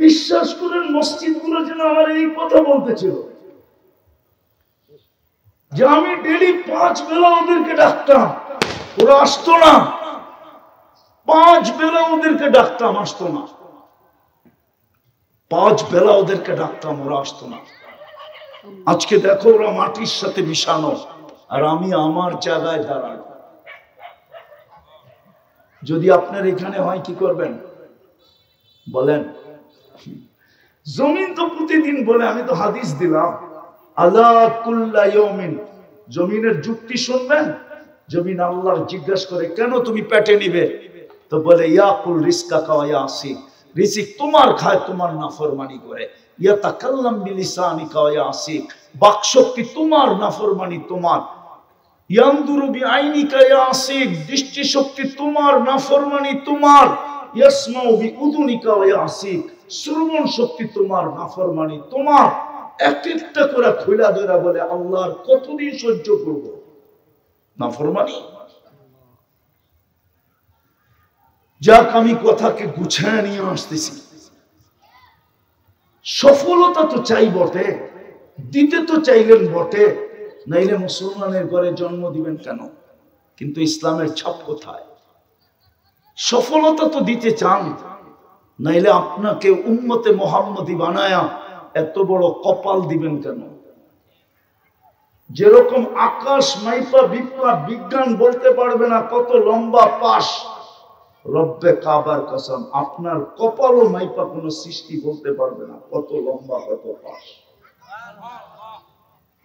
বিশ্বাস করেন মসজিদগুলো যেন আমার এই কথা বলতেছিল যে আমি ডেলি 5 বেলা ওদেরকে ডাকতাম, ওরা আসতো না। 5 বেলা ওদেরকে ডাকতাম, আসতো না। 5 বেলা ওদেরকে ডাকতাম, ওরা আসতো না। আজকে দেখো ওরা মাটির সাথে মিশানো, আর আমি আমার জায়গায় দাঁড়ানো। যদি আপনার এখানে হয় কি করবেন বলেন? জমিন তো প্রতিদিন বলে, আমি তো হাদিস দিলাম, আলা কুল্লা ইয়াউমিন, জমিনের যুক্তি শুনবেন। জমিন আল্লাহ জিজ্ঞাসা করে, কেন তুমি পেটে নিবে? তো বলে, ইয়াকুল রিজকাকা ওয়া ইয়াসি, রিজিক তোমার খায়, তোমার নাফরমানি করে। ইয়াতাকাল্লাম বিলিসানিকা ওয়া ইয়াসি, বাকশক্তি তোমার, নাফরমানি তোমার। ইয়ানদুরু বিআইনিকা ইয়াসি, দৃষ্টি শক্তি তোমার, নাফরমানি তোমার। ইয়াসমাউ বিউযুনিকা ওয়া ইয়াসি, শ্রবণ শক্তি তোমার, নাফরমানি তোমার। এক একটা করে খুলা ধরা বলে, আল্লাহর কতদিন সহ্য করব নাফরমানি? যাক, আমি কথাকে গুছিয়ে নিয়ে আসতেছি। সফলতা তো চাই বটে, দিতে তো চাইলেন বটে, নাইলে মুসলমানের ঘরে জন্ম দিবেন কেন? কিন্তু ইসলামের ছাপ কোথায়? সফলতা তো দিতে চান, নাইলে আপনাকে উম্মতে মুহাম্মদী বানায়া এত বড় কপাল দিবেন কেন? যেরকম আকাশ মাইপা বিজ্ঞান বলতে পারবে না কত লম্বা পাশ, রব্বে কাবার কসম আপনার কপালও মাইপা কোন সৃষ্টি বলতে পারবে না কত লম্বা কত পাশ।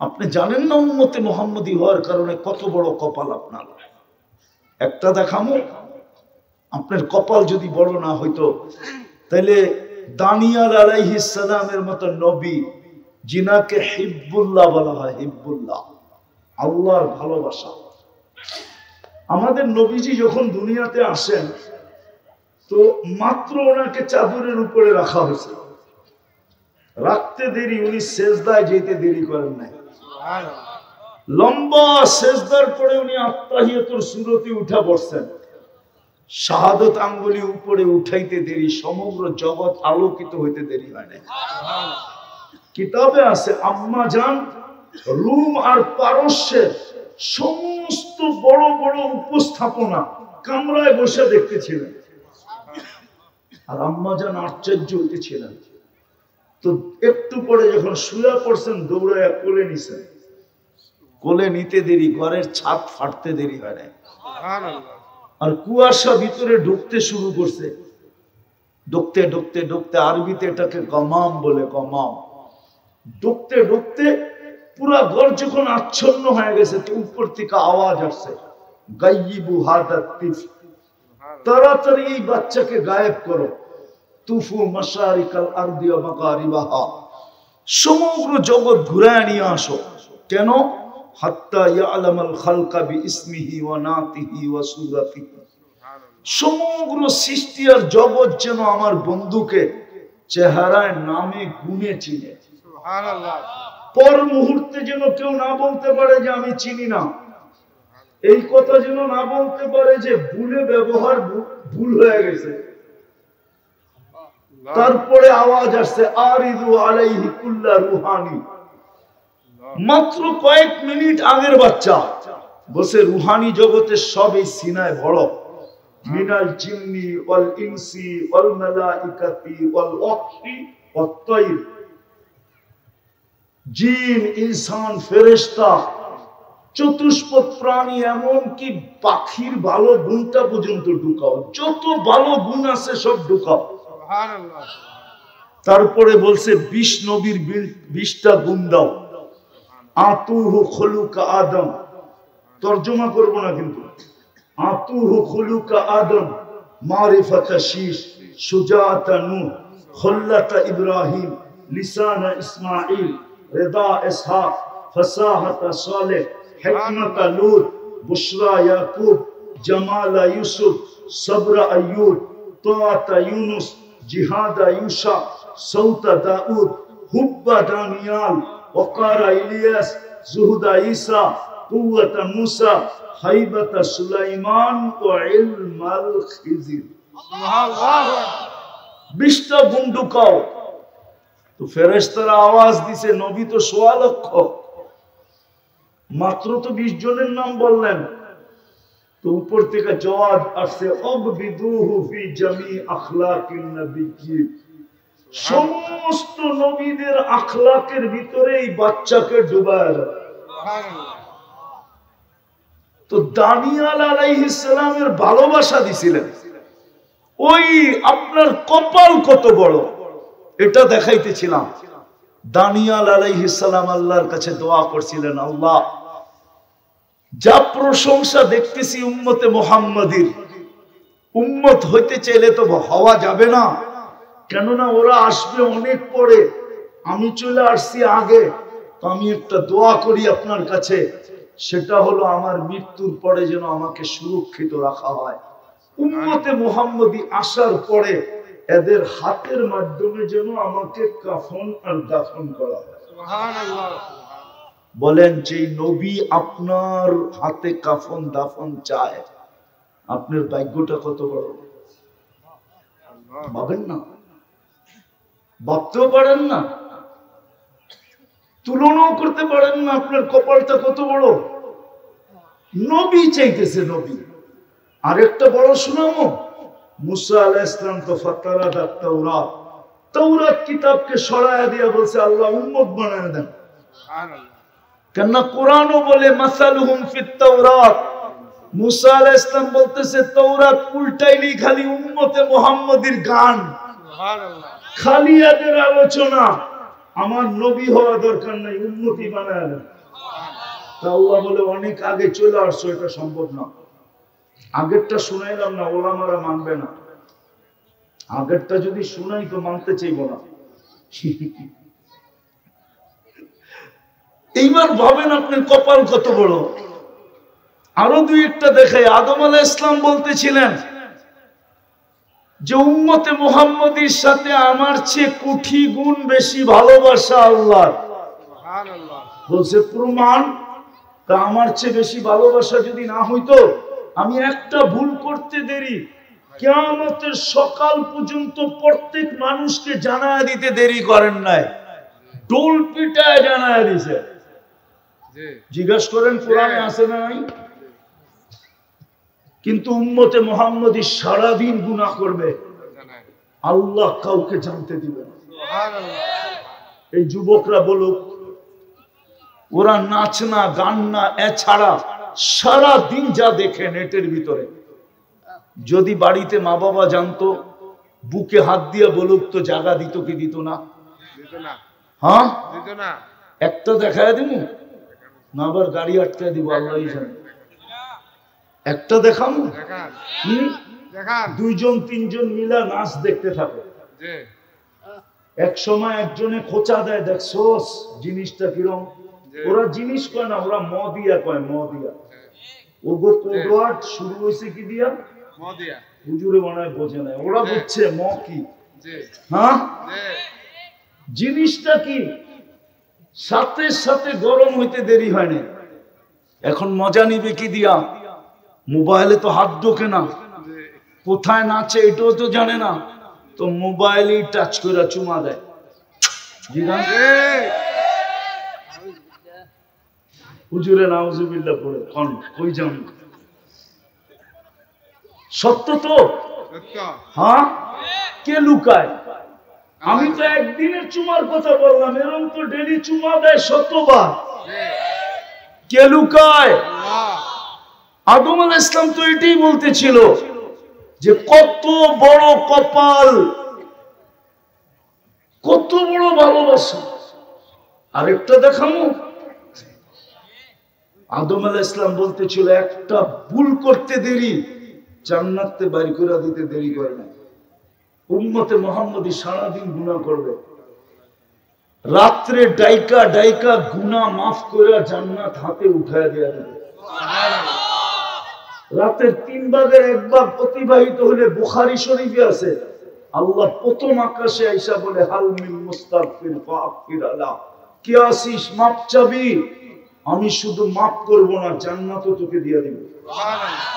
আপনি জানেন না উম্মতে মুহাম্মদী হওয়ার কারণে কত বড় কপাল আপনার। একটা দেখামো, আপনার কপাল যদি বড় না হইতো তাহলে দানিয়াল আলাইহিস সালামের মতো নবী, যিনাকে হিব্বুল্লাহ বলা হয়, হিব্বুল্লাহ আল্লাহর ভালোবাসা। আমাদের নবীজি যখন দুনিয়াতে আসেন তো মাত্র ওনাকে চাদরের উপরে রাখা হয়েছে, রাখতে দেরি, উনি সেজদায় যেতে দেরি করেন নাই। লম্বা সেজদার পরে উনি আত্তাহিয়াতুর সূরতে উঠা বসছেন, শাহাদত আঙ্গুলি উপরে উঠাইতে দেরি, সমগ্র জগৎ আলোকিত হইতে দেরি হয় নাই। কিতাবে আছে আম্মা জান রোম আর পারস্যের সমস্ত বড় বড় উপস্থাপনা কামরায় বসে দেখতেছিলেন, আর আম্মা জান আশ্চর্য হইতেছিলেন। তো একটু পরে যখন শুয়ে পড়ছেন, দৌড়াইয়া কোলে নিছেন। কোলে নিতে দেরি, ঘরের ছাদ ফাটতে দেরি হয় নাই। আর কুয়াশা ভিতরে ঢুকতে শুরু করছে, ঢুকতে ঢুকতে ঢুকতে, আরবিতে এটাকে গমাম বলে, গমাম। ঢুকতে ঢুকতে পুরা ঘর যখন আচ্ছন্ন হয়ে গেছে, তো উপর থেকে আওয়াজ আসছে, গাইয়িবু হাদা তিফ, তাড়াতাড়ি এই বাচ্চাকে গায়েব করো। তুফু মাশারিকাল আরদি ওয়া মাগারিবাহা, সমগ্র জগৎ ঘুরায় নিয়ে আসো। কেন? হাত্তা ইয়ালামাল খালকা বিইসমিহি ওয়া নাতিহি ওয়া সূরাতিহি, সমগ্র সৃষ্টি আর জগৎ যেন আমার বন্ধুকে চেহারায় নামে গুণে চিনে। সুবহানাল্লাহ। পর মুহূর্তে যেন কেউ না বলতে পারে যে আমি চিনি না, এই কথা যেন না বলতে পারে যে ভুলে ব্যবহার ভুল হয়ে গেছে। তারপরে আওয়াজ আসছে, আরিদু আলাইহি কুল্লা রুহানি। মাত্র কয়েক মিনিট আগের বাচ্চা বসে রুহানি জগতের সব এই সিনায় ভরো, মিনাল জিন্নি ওয়াল ইনসি ওয়াল মালাইকাতি ওয়াল ওয়াহশি ওয়াত তায়র, জিন, ইনসান, ফেরেশতা, চতুষ্পদ প্রাণী, এমনকি পাখির ভালো গুণটা পর্যন্ত ঢুকাও, যত ভালো গুণ আছে সব ঢুকাও। সুবহানাল্লাহ। তারপরে বলছে 20 নবীর 20টা গুণ দাও। আতুহু খুলুকা আদম, তরজমা করব না কিন্তু, আতুহু খুলুকা আদম, মারিফাতা শীশ, সুজাআতা নূহ, খুল্লাতা ইব্রাহিম, লিসানা ইসমাঈল, রিদা ইসহাক, ফাসাহাতা সালেহ, হিকমাতা লূত, বুশরা ইয়াকুব, জামালা ইউসুফ, সবরা আইয়ুব, তাআতা ইউনুস, জিহাদা ইউসা, সৌতা দাউদ, হুব্বা দানিয়াল, ওকারা ইলিয়াস, জুহুদা ঈসা, কুওয়াতা মূসা, হাইবাতা সুলাইমান ও ইলমাল খিজির। সুবহানাল্লাহ। 20টা গুণ ঢুকাও। তো ফেরেশতারা আওয়াজ দিছে, নবী তো 1.25 লক্ষ, মাত্র তো 20 জনের নাম বললেন। তো উপর থেকে জবাব আসছে, অববিদুহু ফি জামি আখলাকিন নবিয়্যিন, সমস্ত নবীদের আখলাকের ভিতরে এই বাচ্চাকে ডুবায় দাও। তো দানিয়াল আলাইহিস সালামের ভালোবাসা দিছিলেন, ওই আপনার কপাল কত বড় এটা দেখাইতেছিলাম। দানিয়াল আলাইহিস সালাম আল্লাহর কাছে দোয়া করছিলেন, আল্লাহ যা প্রশংসা দেখতেছি উম্মতে মুহাম্মাদির, উম্মত হইতে চাইলে তো হওয়া যাবে না, কেননা ওরা আসবে অনেক পরে, আমি চলে আসছি আগে। তো আমি একটা দোয়া করি আপনার কাছে, সেটা হলো আমার মৃত্যুর পরে যেন আমাকে সুরক্ষিত রাখা হয়। উম্মতে মুহাম্মদী আসার পরে এদের হাতের মাধ্যমে যেন আমাকে কাফন আর দাফন করা হয়। সুবহানাল্লাহ। বলেন, যে নবী আপনার হাতে কাফন দাফন চায়, আপনার ভাগ্যটা কত বড় ভাবেন না, ভাবতেও পারেন না, তুলনাও করতে পারেন না। আপনার কপালটা কত বড়, নবী চাইতেছে নবী। আরেকটা বড় শোনামো, মুসা আলাইহিস সালাম তো ফাতারাত তাওরাত, তাওরাত কিতাবকে সরায়া দিয়া বলছে আল্লাহ উম্মত বানায় দেন। সুবহানাল্লাহ। কেননা কোরআনও বলে মাসালুহুম ফিত তাওরাত, মুসা আলাইহিস সালাম বলতেছে তাওরাত উল্টাইলি খালি উম্মতে মুহাম্মদীর গান, সুবহানাল্লাহ, খালি এদের আলোচনা। আমার নবী হওয়া দরকার নাই, উম্মতি বানায় দেন। আল্লাহ বলে অনেক আগে চলে আসছো, এটা সম্ভব না। আগেরটা শুনাইলাম না, ওলামারা মানবে না। আগেরটা যদি শুনাই তো মানতে চাইব না। এইবার ভাবেন আপনার কপাল কত বড়। আরো দুই একটা দেখাই। আদম আলাইহিস সালাম বলতেছিলেন যে উম্মতে মুহাম্মদীর সাথে আমার চেয়ে কোটি গুণ বেশি ভালোবাসা আল্লাহর। সুবহানাল্লাহ। বলছে প্রমাণ, তা আমার চেয়ে বেশি ভালোবাসা যদি না হইতো, আমি একটা ভুল করতে দেরি, কিয়ামতের সকাল পর্যন্ত প্রত্যেক মানুষকে জানায় দিতে দেরি করেন নাই, ডোল পিটায় জানায় দিছে। জিজ্ঞেস করেন কোরআনে আছে না নাই? কিন্তু উম্মতে মুহাম্মদী সারাদিন গুনাহ করবে, আল্লাহ কাউকে জানতে দিবে না। এই যুবকরা বলুক, ওরা নাচ না গান না এছাড়া সারাদিন যা দেখে নেটের ভিতরে, যদি বাড়িতে মা বাবা জানতো, বুকে হাত দিয়ে বলুক তো জায়গা দিত কি দিত না? হ্যাঁ, একটা দেখায় দিব না, আবার গাড়ি আটকায় দিব, আল্লাহই জানে। একটা দেখাবো, দুইজন তিনজন মিলা নাচ দেখতে থাকে। এক সময় একজনে খোঁচা দেয়, দেখছোস জিনিসটা কিরম। ওরা জিনিস কয় না, ওরা ম দিয়া কয়, ম দিয়া। ওগো কোডওয়ার্ড শুরু হয়েছে কি দিয়া? ম দিয়া। হুজুরে মনে হয় বোঝে না, ওরা বুঝছে ম কি। হ্যাঁ, জিনিসটা কি সাথে সাথে গরম হইতে দেরি হয় না। এখন মজা নিবে কি দিয়া? মোবাইলে তো হাত ঢোকে না, কোথায় নাচে এটাও তো জানে না, তো মোবাইলেই টাচ করে চুমা দেয়। হুজুরে নাউজুবিল্লাহ পড়ে কোন কই যান? সত্য তো? হ্যাঁ, কে লুকায়? আমি তো একদিনের চুমার কথা বললাম, এরকম তো ডেলি চুমা দেয় 100 বার। কে লুকায়? আদম আলাইহিস সালাম তো এটাই বলতেছিল যে কত বড় কপাল, কত বড় ভালোবাসা। আরেকটা দেখামো, আদম আলাইহিস সালাম বলতেছিল একটা ভুল করতে দেরি, জান্নাতে বাড়ি করে দিতে দেরি করে না। উম্মতে মুহাম্মদী সারাদিন গুনাহ করবে, রাত্রে ডাইকা ডাইকা গুনাহ মাফ করে জান্নাত হাতে উঠায় দেয়া দেবে। রাতের 3 ভাগের 1 ভাগ অতিবাহিত হলে বুখারী শরীফে আছে, আল্লাহ প্রথম আকাশে আইসা বলে হাল মিন মুস্তাগফির ফাগফির আলা, কি আসিস মাপ চাবি? আমি শুধু মাফ করব না, জান্নাতও তোকে দিয়ে দেব। সুবহানাল্লাহ।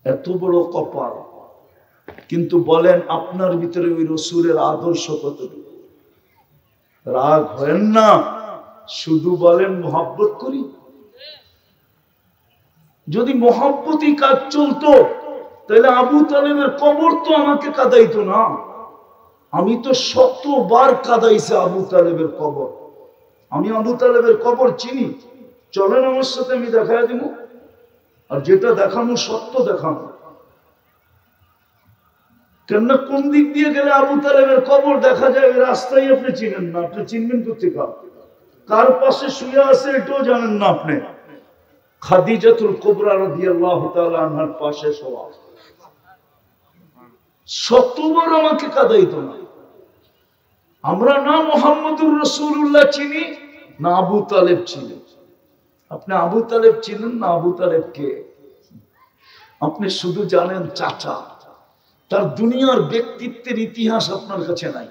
এত বড় কপাল, কিন্তু বলেন আপনার ভিতরে ওই রসুলের আদর্শ কতটুকু? রাগ হয় না, শুধু বলেন মোহাব্বত করি। যদি মোহাব্বতই কাজ চলতো তাহলে আবু তালেবের কবর তো আমাকে কাঁদাইতো না। আমি তো শতবার কাঁদাইছে আবু তালেবের কবর। আমি আবু তালেবের কবর চিনি, চলেন আমার সাথে, আমি দেখাই দিব। আর যেটা দেখানো সত্য দেখানো। কেননা কোন দিক দিয়ে গেলে আবু তালেবের কবর দেখা যায় ওই রাস্তায় আপনি চিনেন না। আপনি চিনবেন কোথেকে? কার পাশে শুয়ে আছে এটাও জানেন না আপনি। খাদিজাতুল কুবরা রাদিয়াল্লাহু তাআলা আনহার পাশে শোয়া। শতবার আমাকে কাঁদাইতো না। আমরা না মুহাম্মদুর রাসূলুল্লাহ চিনি, না আবু তালেব চিনি। আপনি আবু তালেব চিনেন না? আবু তালেব কে? আপনি শুধু জানেন চাচা। তার দুনিয়ার ব্যক্তিত্বের ইতিহাস আপনার কাছে নাই।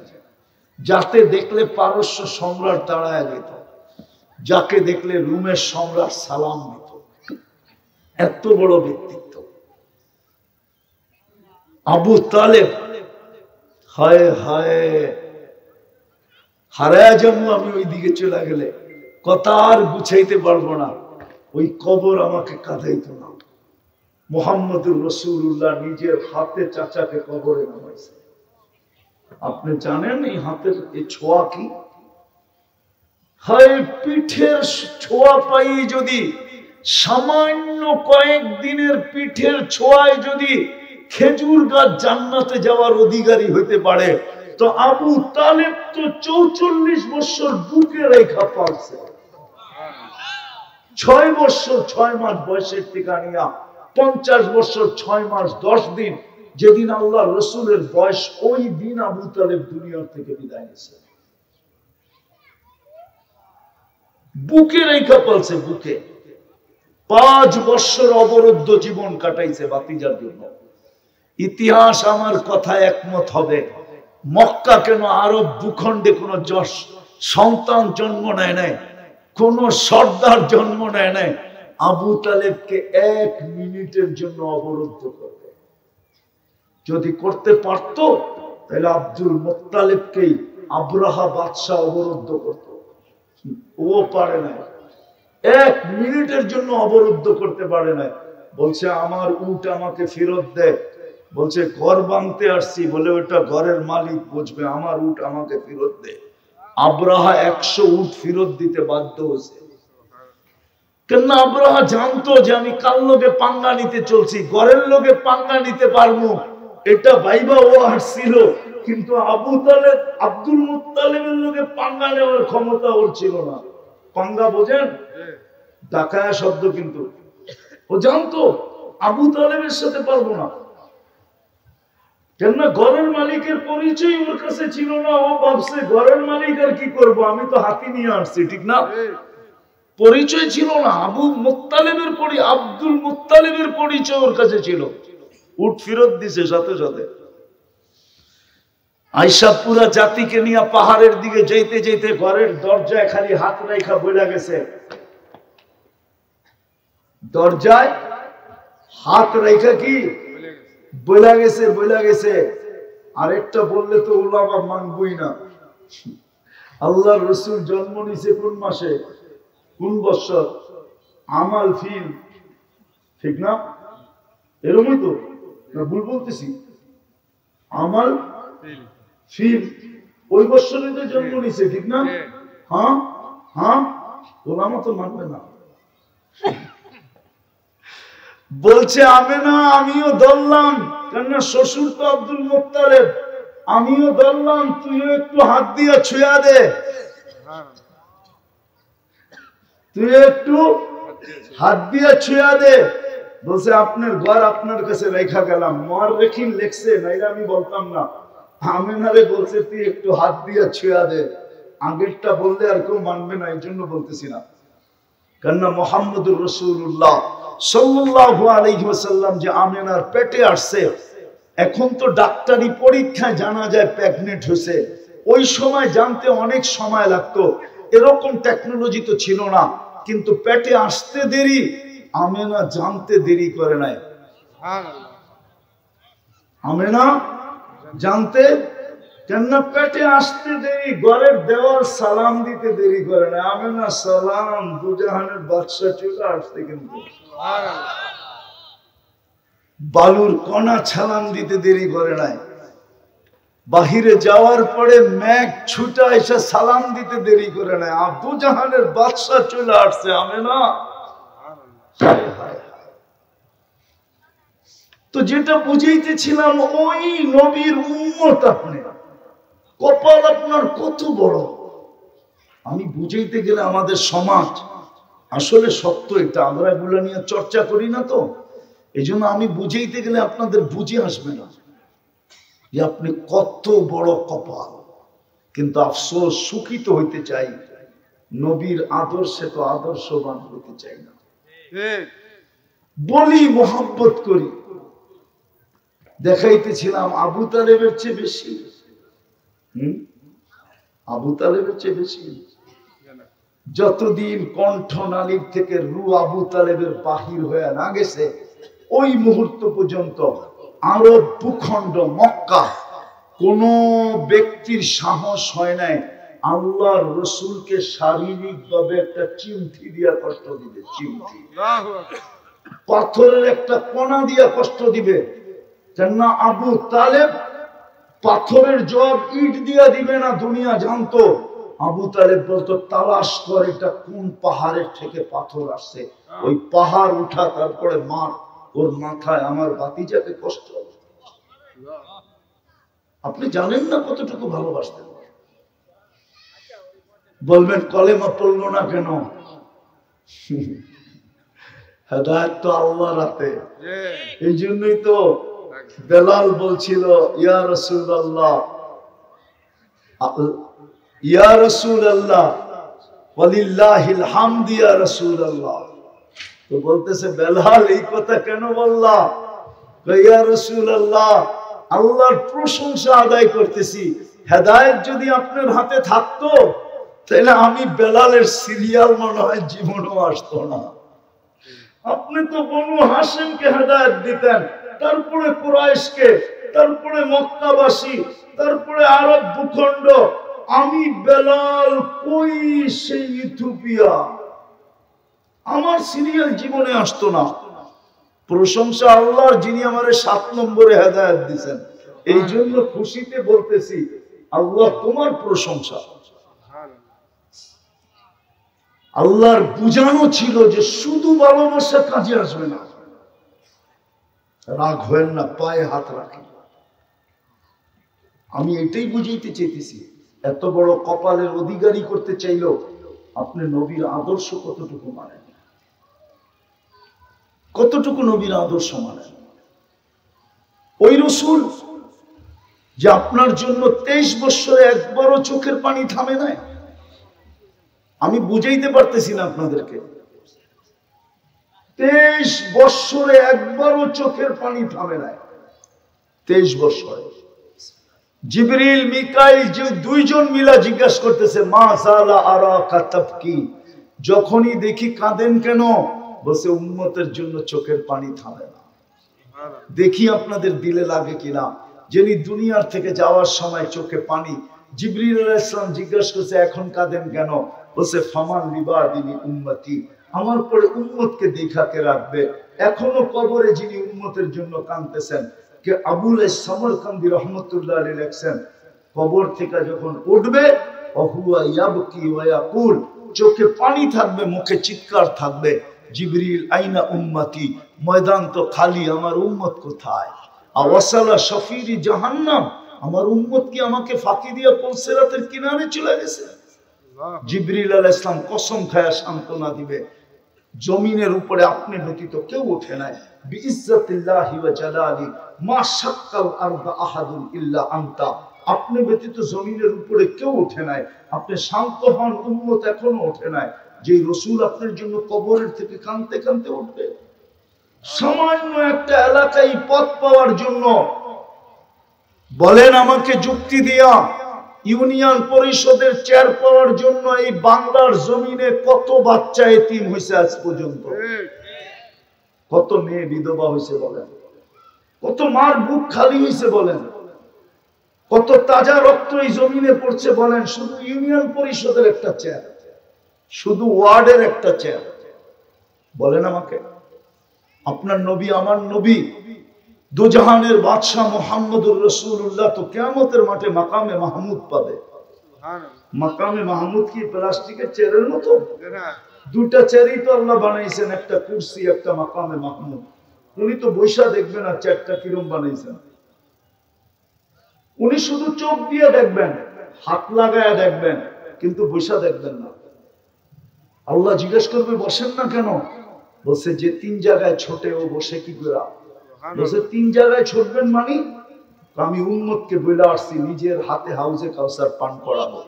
যাতে দেখলে পারস্য সম্রাট দাঁড়ায় যেত, যাকে দেখলে রুমের সম্রাট সালাম দিত। এত বড় ব্যক্তিত্ব আবু তালেব। হায় হায়, হারায় যাবো আমি ওই দিকে চলে গেলে, কথা আর গুছাইতে পারবো না। ওই কবর আমাকে কাঁদাইতো না। মুহাম্মদুর রাসূলুল্লাহ নিজের হাতে চাচাকে কবরে নামাইছে। আপনি জানেন এই হাতের এই ছোঁয়া কি? হায়, পিঠের ছোঁয়া পাই যদি, সামান্য কয়েকদিনের পিঠের ছোঁয়ায় যদি খেজুর গাছ জান্নাতে যাওয়ার অধিকারী হইতে পারে, তো আবু তালেব তো ৪৪ বছর বুকে রেখা পালছে। ৬ বছর ৬ মাস বয়সের থেকে নিয়া ৫০ বছর ৬ মাস ১০ দিন, যেদিন আল্লাহ রসুলের বয়স, ওই দিন আবু তালেব দুনিয়ার থেকে বিদায় নিয়েছে। বুকে রেখা পালছে, বুকে। ৫ বছর অবরুদ্ধ জীবন কাটাইছে ভাতিজার জন্য। ইতিহাস আমার কথা একমত হবে, মক্কা কেন আরব ভূখণ্ডে কোন সন্তান জন্ম নেয় নাই, কোন সর্দার জন্ম নেয় নাই আবু তালেবকে ১ মিনিটের জন্য অবরুদ্ধ করবে। যদি করতে পারত তাহলে আব্দুল মুত্তালিবকেই আব্রাহা বাদশাহ অবরুদ্ধ করত। ও পারে না, ১ মিনিটের জন্য অবরুদ্ধ করতে পারে না। বলছে আমার উট আমাকে ফেরত দে। বলছে ঘর ভাঙতে আসছি, বলে ওটা ঘরের মালিক বুঝবে, আমার উট আমাকে ফেরত দে। আব্রাহা ১০০ উট ফেরত দিতে বাধ্য হয়েছে। কেন? আব্রাহা জানতো যে আমি কার লোকে পাঙ্গা নিতে চলছি, ঘরের লোকে পাঙ্গা নিতে পারবো, এটা ভাইবা ও আসছিল। কিন্তু আবু তালেব, আব্দুল মুত্তালিবের লোকে পাঙ্গা নেওয়ার ক্ষমতা ওর ছিল না। পাঙ্গা বোঝেন? ডাকায়া শব্দ। কিন্তু ও জানতো আবু তালেবের সাথে পারবো না। কেননা ঘরের মালিকের পরিচয় ওর কাছে ছিল না। ও ভাবছে ঘরের মালিক আর কি করবো, আমি তো হাতি নিয়ে আসছি, ঠিক না? পরিচয় ছিল না। আব্দুল মুত্তালিবের পরিচয় ওর কাছে ছিল। উট ফেরত দিছে সাথে সাথে। আয়েশা পুরা জাতিকে নিয়ে পাহাড়ের দিকে যেতে যেতে ঘরের দরজায় খালি হাত রেখা বইলা গেছে। দরজায় হাত রেখা কি বইলা গেছে, বইলা গেছে। আরেকটা বললে তো উলামা মানবই না। আল্লাহর রাসূল জন্ম নিছে কোন মাসে, কোন বছর? আমাল ফিল, ঠিক না? এরকমই তো, না ভুল বলতেছি? আমাল ফিল ওই বছরে তো জন্ম নিছে, ঠিক না? হ্যাঁ হ্যাঁ, ওলামা তো মানবে না। বলছে আমেনা আমিও ধরলাম, কেননা শ্বশুর তো আব্দুল মুত্তালিব, আমিও ধরলাম, তুইও একটু হাত দিয়ে ছুঁয়া দে, তুই একটু হাত দিয়ে ছুঁয়া দে। বলছে আপনার ঘর আপনার কাছে রেখা গেলাম। মুআররিখিন লেখছে, নাইলে আমি বলতাম না। আমেনারে বলছে তুই একটু হাত দিয়ে ছুঁয়া দে। আগেরটা বললে আর কেউ মানবে না, এই জন্য বলতেছি না। কেননা মুহাম্মদুর রাসূলুল্লাহ সাল্লাল্লাহু আলাইহি ওয়াসাল্লাম যে আমেনার পেটে আসছে, এখন তো ডাক্তারি পরীক্ষায় জানা যায় প্রেগনেন্ট হয়েছে। ওই সময় জানতে অনেক সময় লাগতো, এরকম টেকনোলজি তো ছিল না। কিন্তু পেটে আসতে দেরি, আমেনা জানতে দেরি করে নাই। আমেনা জানতে কেননা পেটে আসতে দেরি, ঘরের দেওয়াল সালাম দিতে দেরি করে না। আমেনা সালাম, দুজাহানের বাদশা চলে আসতে, কিন্তু বালুর কণা সালাম দিতে দেরি করে নাই। বাহিরে যাওয়ার পরে মেঘ ছুটা এসে সালাম দিতে দেরি করে নাই। আবু জাহানের বাদশা চলে আসছে। আমেনা তো যেটা বুঝাইতেছিলাম, ওই নবীর উম্মত আপনি, কপাল আপনার কত বড়। আমি বুঝাইতে গেলে আমাদের সমাজ আসলে সত্য, এটা আমরা এগুলো নিয়ে চর্চা করি না, তো এই জন্য আমি বুঝাইতে গেলে আপনাদের বুঝে আসবে না যে আপনি কত বড় কপাল। কিন্তু আফসোস, সুখিত হইতে চাই, নবীর আদর্শে তো আদর্শবান হইতে চাই না। বলি মোহাব্বত করি, দেখাইতেছিলাম আবু তালেবের চেয়ে বেশি, আবু তালেবের চেয়ে বেশি। যতদিন কণ্ঠনালীর থেকে রু আবু তালেবের বাহির হয়ে না গেছে, ওই মুহূর্ত পর্যন্ত আরব ভূখণ্ড মক্কা কোন ব্যক্তির সাহস হয় নাই আল্লাহর রসুলকে শারীরিক ভাবে একটা চিমটি দিয়া কষ্ট দিবে। চিমটি, পাথরের একটা কণা দিয়া কষ্ট দিবে। কেননা আবু তালেব পাথরের জবাব ইট দিয়া দিবে না, দুনিয়া জানতো। আবু তালেব বলতো, তালাশ কর এটা কোন পাহাড়ের থেকে পাথর আসছে, ওই পাহাড় উঠা, তারপরে মার ওর মাথায় আমার ভাতিজাকে কষ্ট। আপনি জানেন না কতটুকু ভালোবাসতেন। বলবেন কলেমা পড়লো না কেন? হেদায়েত তো আল্লাহর হাতে। এই জন্যই তো বেলাল বলছিল, ইয়া রাসূলুল্লাহ, ইয়া রাসূলুল্লাহ ওয়ালিল্লাহিল হামদ ইয়া রাসূলুল্লাহ। তো বলতেছে, বেলাল এই কথা কেন বললা? ইয়া রাসূলুল্লাহ, আল্লাহর প্রশংসা আদায় করতেছি। হেদায়েত যদি আপনার হাতে থাকতো তাহলে আমি বেলালের সিরিয়াল মনে হয় জীবনও আসতো না। আপনি তো বনু হাশিমকে হেদায়েত দিতেন, তারপরে কুরাইশকে, তারপরে মক্কাবাসী, তারপরে আরব ভূখণ্ড। আমি বেলাল কই সেই ইথিওপিয়া, আমার সিরিয়াল জীবনে আসতো না। প্রশংসা আল্লাহর, যিনি আমারে 7 নম্বরে হেদায়েত দিয়েছেন। এই জন্য খুশিতে বলতেছি, আল্লাহ তোমার প্রশংসা। আল্লাহর বুঝানো ছিল যে শুধু ভালোবাসা কাজে আসবে না। রাগ হয়েন না, পায়ে হাত রাখেন। আমি এটাই বুঝাইতে চাইতেছি, এত বড় কপালের অধিকারী করতে চাইল আপনি নবীর আদর্শ কতটুকু মানেন, কতটুকু নবীর আদর্শ মানেন। ওই রসুল যে আপনার জন্য 23 বছরে একবারও চোখের পানি থামে নাই। আমি বুঝাইতে পারতেছি না আপনাদেরকে, 23 বছরে একবারও চোখের পানি থামে নাই। 23 বছরে জিবরিল মিকাইল যে দুইজন মিলা জিজ্ঞাসা করতেছে, মা জালা আরাকা তাবকি, যখনই দেখি কাঁদেন কেন? বলছে উম্মতের জন্য চোখের পানি থামে না। দেখি আপনাদের দিলে লাগে কিনা। যিনি দুনিয়ার থেকে যাওয়ার সময় চোখে পানি, জিবরিল আলাইহিস সালাম জিজ্ঞাসা করছে, এখন কাঁদেন কেন? বলছে ফামান লিবাদিনি উম্মতি, আমার পরে উম্মতকে দেখাকে রাখবে। এখনো কবরে যিনি উম্মতের জন্য কাঁদতেছেন, কে আবুল সামরকান্দি রহমতুল্লাহ আলাইহি লেখছেন, কবর থেকে যখন উঠবে ওহুয়া ইয়াবকি ওয়া ইয়াকুল, চোখে পানি থাকবে, মুখে চিৎকার থাকবে, জিবরিল আইনা উম্মতি, ময়দান তো খালি, আমার উম্মত কোথায়? আওয়াসালা শফিরি জাহান্নাম, আমার উম্মত কি আমাকে ফাঁকি দিয়ে পুলসিরাতের কিনারে চলে গেছে? জিবরিল আলাইহিস সালাম কসম খায়া সান্ত্বনা দিবে, জমিনের উপরে আপনি ব্যতীত কেউ ওঠে নাই। বিইজ্জাতিল্লাহি ওয়া জালালি মা শাক্কাল আরদা আহাদুন ইল্লা আনতা, আপনি ব্যতীত জমিনের উপরে কেউ ওঠে নাই। আপনি শান্ত হন, উম্মত এখনো ওঠে নাই। যে রসুল আপনার জন্য কবরের থেকে কাঁদতে কাঁদতে উঠবে, সামান্য একটা এলাকায় পথ পাওয়ার জন্য, বলেন আমাকে যুক্তি দিয়া, ইউনিয়ন পরিষদের চেয়ার পাওয়ার জন্য এই বাংলার জমিনে কত বাচ্চা এতিম হয়েছে আজ পর্যন্ত? কত মেয়ে বিধবা হয়েছে বলেন? কত মার বুক খালি হয়েছে বলেন, কত তাজা রক্ত এই জমিনে পড়ছে বলেন। শুধু ইউনিয়ন পরিষদের একটা চেয়ার, শুধু ওয়ার্ডের একটা চেয়ার, বলেন আমাকে। আপনার নবী, আমার নবী, দুজাহানের বাদশাহ মুহাম্মদুর রাসূলুল্লাহ তো কিয়ামতের মাঠে মাকামে মাহমুদ পাবে। মাকামে মাহমুদ কি প্লাস্টিকের চেয়ারের মতো? দুটা চেয়ারই তো আল্লাহ বানাইছেন, একটা কুরসি, একটা মাকামে মাহমুদ। উনি তো বৈশা দেখবেন আর চেয়ারটা কিরম বানাইছেন। উনি শুধু চোখ দিয়ে দেখবেন, হাত লাগায় দেখবেন, কিন্তু বৈশা দেখবেন না। আল্লাহ জিজ্ঞেস করবে বসেন না কেন? বলছে যে তিন জায়গায় ছোটে ও বসে কি করে? বলছে তিন জায়গায় ছোটবেন মানে আমি উম্মতকে বইলা আসছি নিজের হাতে হাউজে কাউসার পান করাবো।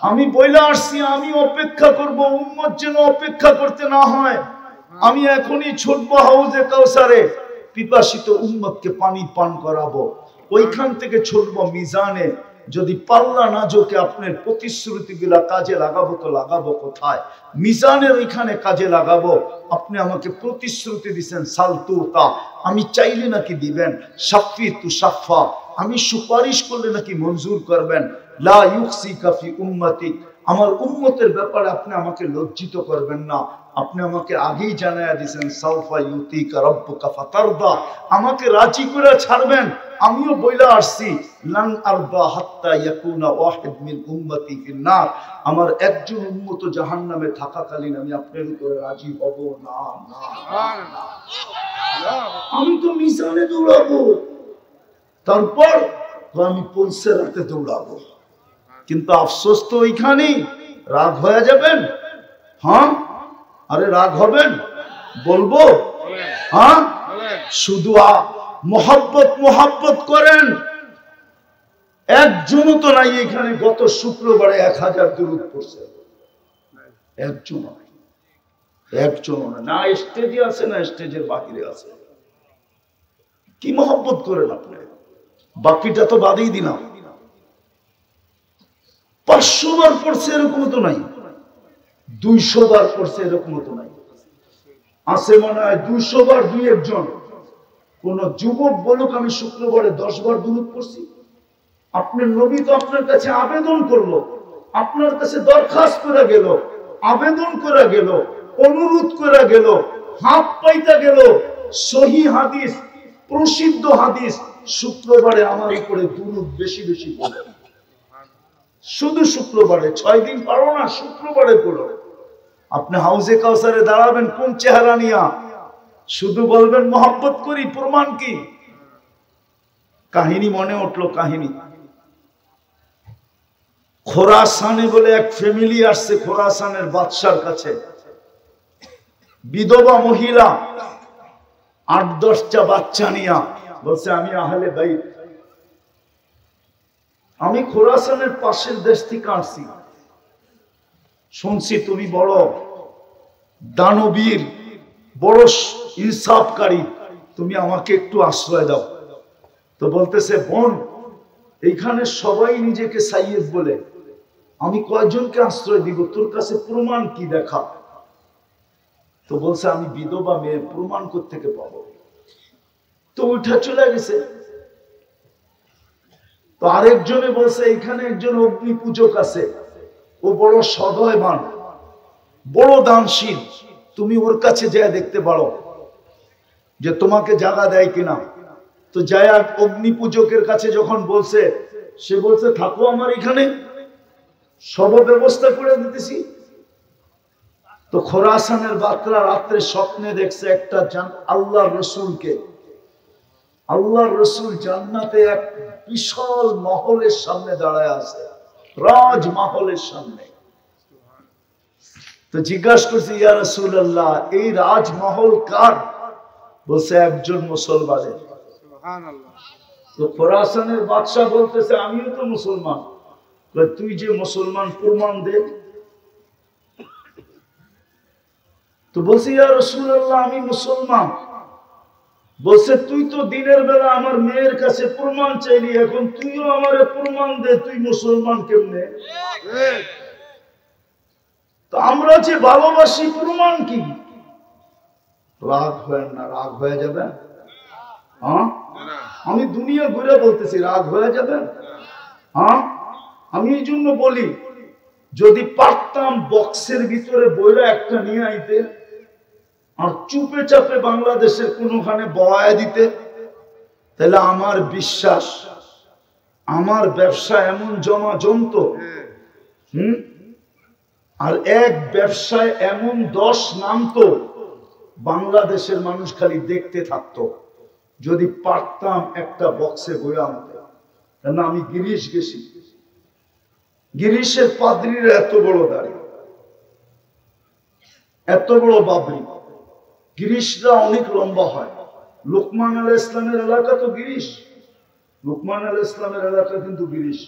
আমি বইলা আসছি আমি অপেক্ষা করব, উম্মত যেন অপেক্ষা করতে না হয়। আমি এখনই ছুটবো হাউজে কাউসারে, পিপাসিত উম্মতকে পানি পান করাবো। ওইখান থেকে ছুটবো মিজানে। যদি পাল্লা না ঝোঁকে আপনার প্রতিশ্রুতি গুলা কাজে লাগাবো তো লাগাবো কোথায়? মিজানের ওইখানে কাজে লাগাবো। আপনি আমাকে প্রতিশ্রুতি দিচ্ছেন সালতুতা, আমি চাইলে নাকি দিবেন, সাফি তু সাফা, আমি সুপারিশ করলে নাকি মঞ্জুর করবেন। লা ইউকসিকা ফি উম্মতি, আমার উম্মতের ব্যাপারে আপনি আমাকে লজ্জিত করবেন না। আপনি আমাকে আগেই জানায়া দিয়েছেন সাউফা ইউতিকা রাব্বুকা ফাতারদা, আমাকে রাজি করে ছাড়বেন। আমিও বইলা আসছি লান আরদা হাত্তা ইয়াকুনা ওয়াহিদ মিন উম্মতি ফিন নার, আমার একজন উম্মত জাহান্নামে থাকাকালীন আমি আপনার উপরে রাজি হব না। আমি তো মিজানে দৌড়াবো, তারপর আমি পৌঁছে রাতে দৌড়াবো। কিন্তু আফসোস তো ওইখানেই। রাগ হয়ে যাবেন? হ্যাঁ, আরে রাগ হবেন? বলবো হ্যাঁ, শুধু মোহাব্বত মোহাব্বত করেন। একজনও তো নাই এখানে গত শুক্রবারে 1000 দুরূদ পড়ছে, একজনও নাই, একজনও না স্টেজে আছে না স্টেজের বাহিরে আছে। কি মোহাব্বত করেন আপনি? বাকিটা তো বাদেই দিলাম। 500 বার পড়ছে এরকম তো নাই, 200 বার পড়ছে এরকম তো নাই। আছে মনে হয় 200 বার 2-1 জন। কোন যুবক বলুক আমি শুক্রবারে 10 বার দুরূদ পড়ছি। আপনার নবী তো আপনার কাছে আবেদন করলো, আপনার কাছে দরখাস্ত করে গেল, আবেদন করে গেল, অনুরোধ করে গেল, হাত পাইতে গেল। সহি হাদিস, প্রসিদ্ধ হাদিস, শুক্রবারে আমার উপরে দুরূদ বেশি বেশি পড়ো। শুধু শুক্রবারে, 6 দিন পারো না, শুক্রবারে পড়ো। আপনি হাউজে কাউসারে দাঁড়াবেন কোন চেহারা নিয়া? শুধু বলবেন মোহাব্বত করি, প্রমাণ কি? কাহিনী মনে উঠলো, কাহিনী খোরাসানে বলে এক ফ্যামিলি আসছে খোরাসানের বাদশার কাছে। বিধবা মহিলা, 8-10টা বাচ্চা নিয়া বলছে আমি আহলে বাইত, আমি খোরাসানের পাশের দেশ থেকে আসছি, শুনছি তুমি বড় দানবীর, বড় ইনসাফকারী, তুমি আমাকে একটু আশ্রয় দাও। তো বলতেছে বোন, এইখানে সবাই নিজেকে সাইয়েদ বলে, আমি কয়জনকে আশ্রয় দিব? তোর কাছে প্রমাণ কি দেখা? তো বলছে আমি বিধবা মেয়ে, প্রমাণ কোত্থেকে পাবো? তো উঠা চলে গেছে। তো আরেকজনে বলছে এখানে একজন অগ্নি পূজক আছে, ও বড় সদয়বান, বড় দানশীল, তুমি ওর কাছে যায় দেখতে পারো যে তোমাকে জায়গা দেয় কিনা। তো যায় অগ্নি পূজকের কাছে যখন বলছে, সে বলছে থাকো আমার এখানে, সব ব্যবস্থা করে দিতেছি। তো খোরাসানের বাতরা রাত্রে স্বপ্নে দেখছে একটা আল্লাহর রসুলকে। আল্লাহর রসুল জান্নাতে এক বিশাল মহলের সামনে দাঁড়ায় আছে, রাজমহলের সামনে। তো জিজ্ঞাসা করছে ইয়া রাসূলুল্লাহ, এই রাজমহল কার? বলছে একজন মুসলমানের। তো খোরাসানের বাদশা বলতেছে আমিও তো মুসলমান। তুই যে মুসলমান, প্রমাণ দে। তো বলছে ইয়া রাসূলুল্লাহ আমি মুসলমান। বলছে তুই তো দিনের বেলা আমার মেয়ের কাছে প্রমাণ চাইলি, এখন তুইও আমারে প্রমাণ দে, তুই মুসলমান কেমনে? তো আমরা যে ভালোবাসি, প্রমাণ কি? রাগ হয় না, রাগ হয়ে যাবে। হ্যাঁ, আমি দুনিয়া ঘুরে বলতেছি, রাগ হয়ে যাবেন? হ্যাঁ, আমি এই জন্য বলি, যদি পারতাম বক্সের ভিতরে বইরা একটা নিয়ে আইতে আর চুপে চাপে বাংলাদেশের কোনখানে বয়া দিতে, তাহলে আমার বিশ্বাস আমার ব্যবসা এমন জমা জমতো। আর এক ব্যবসায় এমন 10 নামতো, বাংলাদেশের মানুষ খালি দেখতে থাকতো। যদি পারতাম একটা বক্সে বইয়া আনতে। কেন আমি গিরিশ গেছি, গিরিশের পাদ্রীরা এত বড় দাড়ি, এত বড় বাবরি। গিরিশরা অনেক লম্বা হয়। লোকমান আলাইহিস ইসলামের এলাকা তো গিরিশ, লোকমান আলাইহিস ইসলামের এলাকা কিন্তু গিরিশ।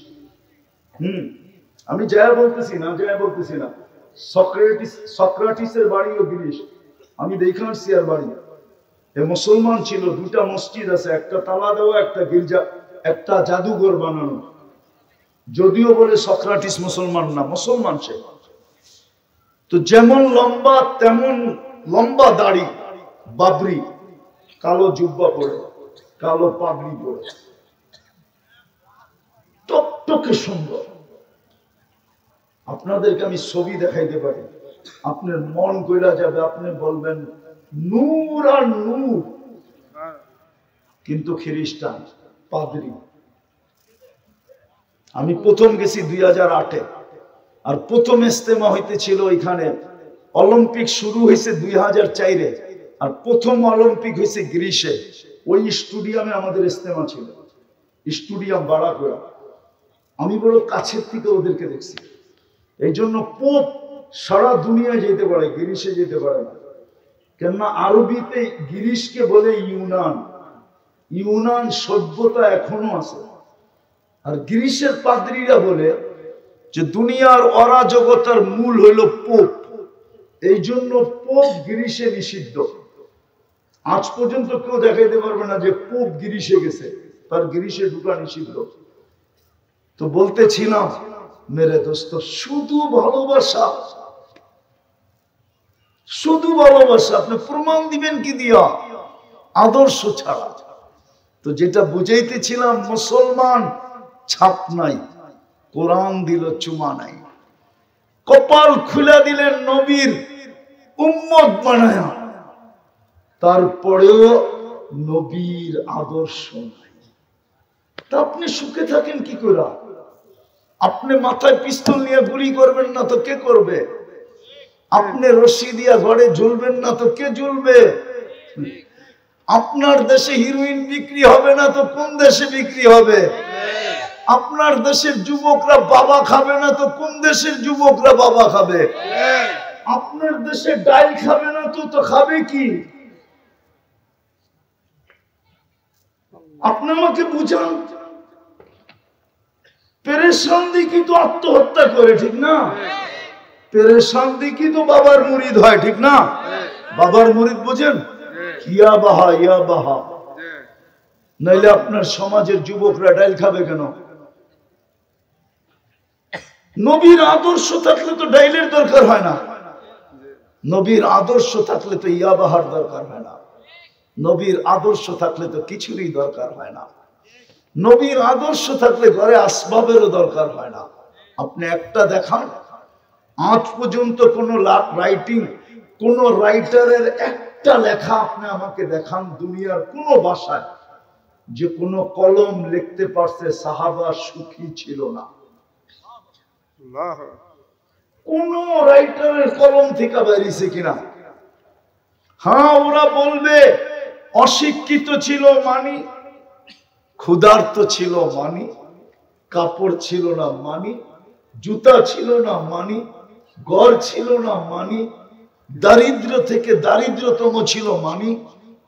আমি যা বলতেছি না, সক্রেটিসের বাড়িও গিরিশ। আমি দেখে আসছি আর বাড়ি। এ মুসলমান ছিল, 2টা মসজিদ আছে, একটা তালা দেওয়া, একটা গির্জা, একটা জাদুঘর বানানো। যদিও বলে সক্রেটিস মুসলমান না, মুসলমান সে। তো যেমন লম্বা তেমন লম্বা দাড়ি, বাবরি, কালো জুব্বা পরে, কালো পাগড়ি পরে, টকটকে সুন্দর। আপনাদেরকে আমি ছবি দেখাইতে পারি, আপনার মন কইরা যাবে, আপনি বলবেন নূর আর নূর। কিন্তু খ্রিস্টান পাদ্রী। আমি প্রথম গেছি 2008-এ, আর প্রথম ইজতেমা হইতেছিল এখানে। অলিম্পিক শুরু হয়েছে 2004-এ, আর প্রথম অলিম্পিক হয়েছে গ্রিসে। ওই স্টেডিয়ামে আমাদের ইজতেমা ছিল, স্টেডিয়াম ভাড়া করা। আমি বড় কাছের থেকে ওদেরকে দেখছি। এই জন্য পোপ সারা দুনিয়ায় যেতে পারে, গ্রিসে যেতে পারে না। কেননা আরবিতে গ্রিসকে বলে ইউনান। ইউনান সভ্যতা এখনো আছে। আর গ্রিসের পাদ্রীরা বলে যে দুনিয়ার অরাজকতার মূল হইল পোপ। এই জন্য পোপ গ্রিসে নিষিদ্ধ। আজ পর্যন্ত কেউ দেখাইতে পারবে না যে পোপ গ্রিসে গেছে, তার গ্রিসে ঢুকা নিষিদ্ধ। তো বলতেছিলাম মেরে দোস্ত, শুধু ভালোবাসা, শুধু ভালোবাসা। আপনি প্রমাণ দিবেন কি দিয়া? আদর্শ ছাড়া। তো যেটা বুঝাইতেছিলাম, মুসলমান ছাপ নাই, কোরআন দিল চুমা নাই, কপাল খুলে দিলেন নবীর উম্মত বানায়া, তারপরেও নবীর আদর্শ নাই। তা আপনি সুখে থাকেন কি করে? আপনি মাথায় পিস্তল নিয়ে গুলি করবেন না তো কে করবে? আপনি রশি দিয়া ঘরে ঝুলবেন না তো কে ঝুলবে? আপনার দেশে হিরোইন বিক্রি হবে না তো কোন দেশে বিক্রি হবে? আপনার দেশের যুবকরা বাবা খাবে না তো কোন দেশের যুবকরা বাবা খাবে? আপনার দেশে ডাল খাবে না তো খাবে কি? আপনি আমাকে বুঝান। পেরেশান দেখি তো আত্মহত্যা করে, ঠিক না? পেরেশান দেখি তো বাবার মুরিদ হয়, ঠিক না? বাবার মুরিদ বুঝেন? ইয়া বাহা ইয়া বাহা। নাইলে আপনার সমাজের যুবকরা ডাল খাবে কেন? নবীর আদর্শ থাকলে তো ডাইলের দরকার হয় না। নবীর আদর্শ থাকলে তো ইয়া বাহার দরকার হয় না। নবীর আদর্শ থাকলে তো কিছুরই দরকার হয় না। নবীর আদর্শ থাকলে ঘরে আসবাবেরও দরকার হয় না। আপনি একটা দেখান, আজ পর্যন্ত কোন রাইটিং, কোন রাইটারের একটা লেখা আপনি আমাকে দেখান দুনিয়ার কোন ভাষায় যে কোন কলম লিখতে পারছে সাহাবা সুখী ছিল না। কোন রাইটারের কলম থেকে বেরিয়েছে কিনা? হ্যাঁ, ওরা বলবে অশিক্ষিত ছিল মানি, ক্ষুধার্ত ছিল মানি, কাপড় ছিল না মানি, জুতা ছিল না মানি, ঘর ছিল না মানি, দারিদ্র থেকে দারিদ্রতম ছিল মানি,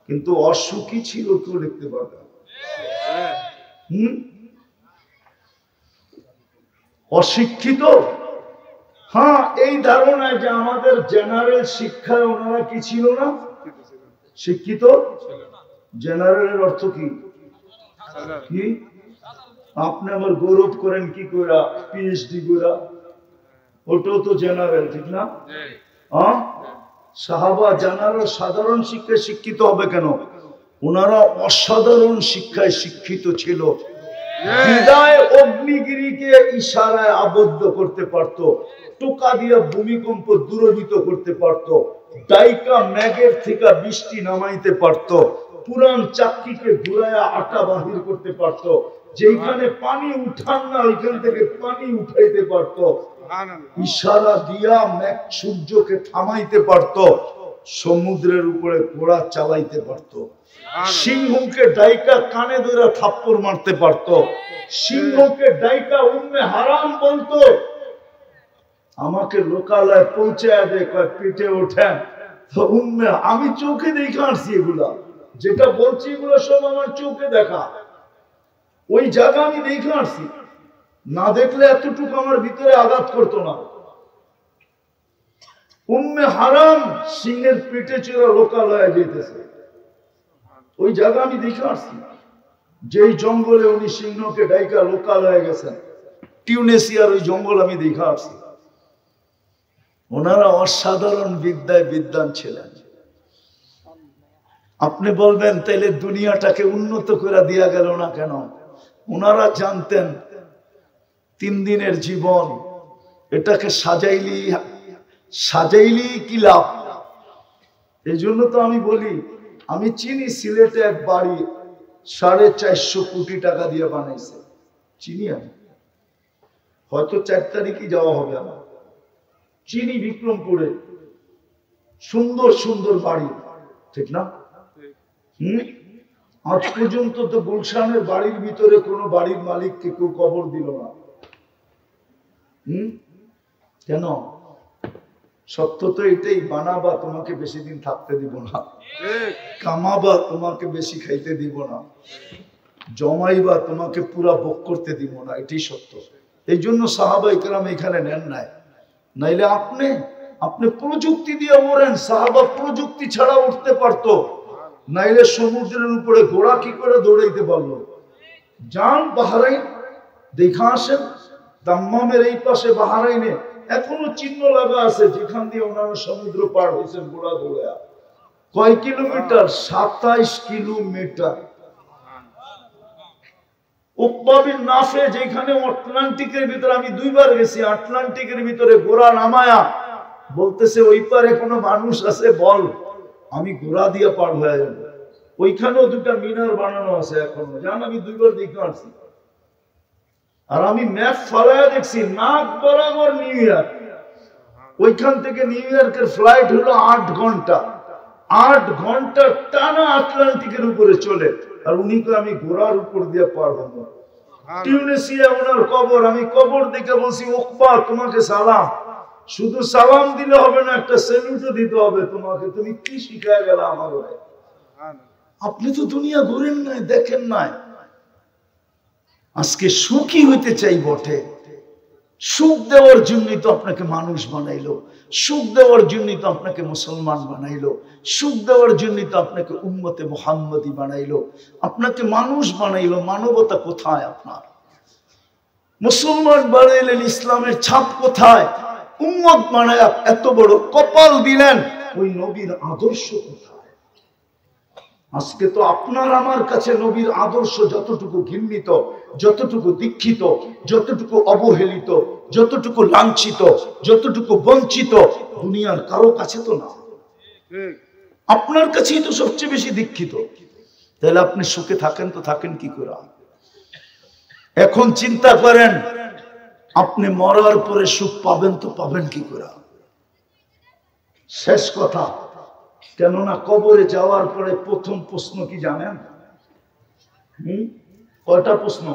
কিন্তু অসুখী ছিল কেউ লিখতে পারবে না। অশিক্ষিত, হ্যাঁ, এই ধারণায় যে আমাদের জেনারেল শিক্ষায় ওনারা কি ছিল না? শিক্ষিত। জেনারেলের অর্থ কি? কি আপনি আমার গৌরব করেন কি করে? পিএইচডি করে, ওটাও তো জেনারেল, ঠিক না? সাহাবা জেনারেল, সাধারণ শিক্ষায় শিক্ষিত হবে কেন? ওনারা অসাধারণ শিক্ষায় শিক্ষিত ছিল। বিদায় অগ্নিগিরিকে ইশারায় আবদ্ধ করতে পারত, টোকা দিয়ে ভূমিকম্প দূরীভূত করতে পারত, ডাইকা ম্যাগের থেকে বৃষ্টি নামাইতে পারত, পুরান চাকরিকে ঘুরায়া আটা বাহির করতে পারত, যেখানে পানি উঠান না ওইখান থেকে পানি উঠাইতে পারত, ইশারা দিয়া মেঘ সূর্যকে থামাইতে পারত, সমুদ্রের উপরে ঘোড়া চালাইতে পারত, সিংহকে ডাইকা কানে ধরে থাপ্পড় মারতে পারত, সিংহকে ডাইকা উম্মে হারাম বলতো, আমাকে লোকালয়ে পৌঁছায় দেয়, কয় পিঠে ওঠেন, তো উম্মে আমি চোখে দেখে আসছি, এগুলা যেটা বলছি এগুলো সব আমার চোখে দেখা, ওই জায়গা আমি দেখে আসছি, না দেখলে এতটুকু আমার ভিতরে আঘাত করতো না। উম্মে হারাম সিংহের পেটে চড়া লোকালয়ে যেতেছে, ওই জায়গা আমি দেখে আসছি, যেই জঙ্গলে উনি সিংহকে ডাইকা লোকালয়ে গেছেন, টিউনেসিয়ার ওই জঙ্গল আমি দেখে আসছি। ওনারা অসাধারণ বিদ্যায় বিদ্বান ছিলেন। আপনি বলবেন তাইলে দুনিয়াটাকে উন্নত করে দিয়া গেল না কেন? ওনারা জানতেন 3 দিনের জীবন, এটাকে সাজাইলি কি লাভ। এই জন্য তো আমি বলি, আমি চিনি সিলেটে এক বাড়ি 450 কোটি টাকা দিয়ে বানাইছে, চিনি আমি, হয়তো 4 তারিখই যাওয়া হবে আমার, চিনি বিক্রমপুরে, সুন্দর সুন্দর বাড়ি, ঠিক না? আজ পর্যন্ত তো গুলশানের বাড়ির ভিতরে কোনো বাড়ির মালিককে কেউ কবর দিল না। কেন? সত্য তো এটাই, বানাবা তোমাকে বেশি দিন থাকতে দিব না, কামাবা তোমাকে বেশি খাইতে দিব না, জমাইবা তোমাকে পুরা ভোগ করতে দিব না, এটাই সত্য। এই জন্য সাহাবায়ে কেরাম এখানে নেন নাই, নাইলে আপনি প্রযুক্তি দিয়ে ওড়েন, সাহাবা প্রযুক্তি ছাড়া উঠতে পারতো, নাইলে সমুদ্রের উপরে ঘোড়া কি করে দৌড়াইতে পারলো? যান বাহরাইন দেখা আসেন, দাম্মামের এই পাশে বাহরাইনে এখনো চিহ্ন লাগা আছে, যেখান দিয়ে ওনারা সমুদ্র পার হয়েছেন ঘোড়া দৌড়া। কয় কিলোমিটার? 27 কিলোমিটার। উকবা বিন নাফে যেখানে আটলান্টিকের ভিতরে, আমি 2 বার গেছি, আটলান্টিকের ভিতরে ঘোড়া নামায়া বলতেছে ওই পারে কোনো মানুষ আছে বল, আমি ঘোড়া দিয়ে পার হয়ে যাব। ওইখানেও 2টা মিনার বানানো আছে এখনো, জান আমি 2 বার দেখে আসছি। আর আমি ম্যাপ ফালায়া দেখছি, নাক বরাবর নিউ ইয়র্ক, ওইখান থেকে নিউ ইয়র্কের ফ্লাইট হলো 8 ঘন্টা, 8 ঘন্টা টানা আটলান্টিকের উপরে চলে, আর উনি তো আমি ঘোড়ার উপর দিয়ে পার হবো। টিউনেসিয়া ওনার কবর, আমি কবর দেখে বলছি উকবা তোমাকে সালাম, শুধু সালাম দিলে হবে না, একটা সেলুটও দিতে হবে তোমাকে, তুমি কি শিখায় গেল আমার? আপনি তো দুনিয়া ঘুরেন নাই, দেখেন নাই। আজকে সুখী হইতে চাই বটে, সুখ দেওয়ার জন্যই তো আপনাকে মানুষ বানাইলো, সুখ দেওয়ার জন্যই তো আপনাকে মুসলমান বানাইলো, সুখ দেওয়ার জন্যই তো আপনাকে উম্মতে মুহাম্মদী বানাইলো, আপনাকে মানুষ বানাইলো। মানবতা কোথায় আপনার? মুসলমান বানাইলেন, ইসলামের ছাপ কোথায়? উম্মত বানায়া এত বড় কপাল দিলেন, ওই নবীর আদর্শ কোথায়? আজকে তো আপনার আমার কাছে নবীর আদর্শ যতটুকু ঘৃণিত, যতটুকু দীক্ষিত, যতটুকু অবহেলিত, যতটুকু লাঞ্ছিত, যতটুকু বঞ্চিত, দুনিয়ার কারো কাছে তো না। আপনার কাছেই তো সবচেয়ে বেশি দীক্ষিত। তাহলে আপনি সুখে থাকেন তো থাকেন কি করে? এখন চিন্তা করেন, আপনি মরার পরে সুখ পাবেন তো পাবেন কি করে? শেষ কথা, কেননা কবরে যাওয়ার পরে প্রথম প্রশ্ন কি জানেন? কয়টা প্রশ্ন?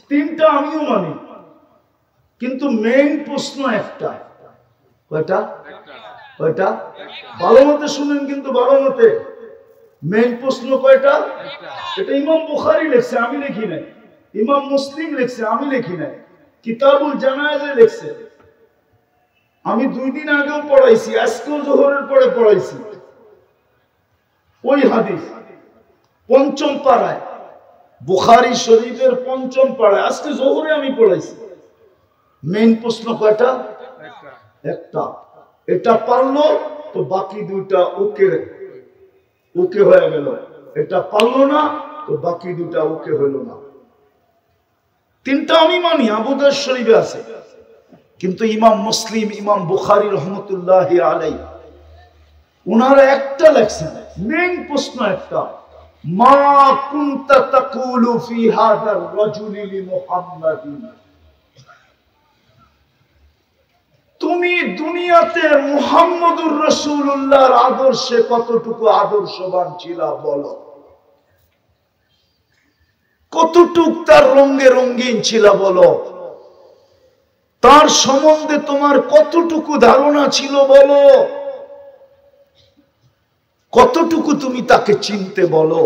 3টা আমিও মানি, কিন্তু মেইন প্রশ্ন একটা। কয়টা? কয়টা? ভালো মতে শুনেন, কিন্তু ভালো মতে। মেইন প্রশ্ন কয়টা? এটা ইমাম বুখারী লিখছে, আমি লিখি নাই। ইমাম মুসলিম লিখছে, আমি লিখি নাই। কিতাবুল জানায়েজে লিখছে। আমি 2 দিন আগেও পড়াইছি, আজকেও জোহরের পরে পড়াইছি ওই হাদিস, 5ম পারায়, বুখারী শরীফের 5ম পারায়, আজকে জোহরে আমি পড়াইছি। মেইন প্রশ্ন কয়টা? একটা। এটা পারলো তো বাকি দুইটা ওকে ওকে হয়ে গেল, এটা পারলো না তো বাকি দুটা ওকে হইল না। তিনটা আমি মানি, আবু দাউদ শরীফে আছে, কিন্তু ইমাম মুসলিম, ইমাম বুখারী রহমতুল্লাহি আলাইহি উনারা একটা লেখছেন, মেইন প্রশ্ন একটা, মা কুনতা তাকুলু ফি হাদার রাজুলি লিমুহাম্মাদিন, তুমি দুনিয়াতে মুহাম্মদুর রাসূলুল্লাহর আদর্শে কতটুকু আদর্শবান ছিলা বলো, কতটুক তার রঙে রঙিন ছিল বলো, তার সম্বন্ধে তোমার কতটুকু ধারণা ছিল বলো, কতটুকু তুমি তাকে চিনতে বলো,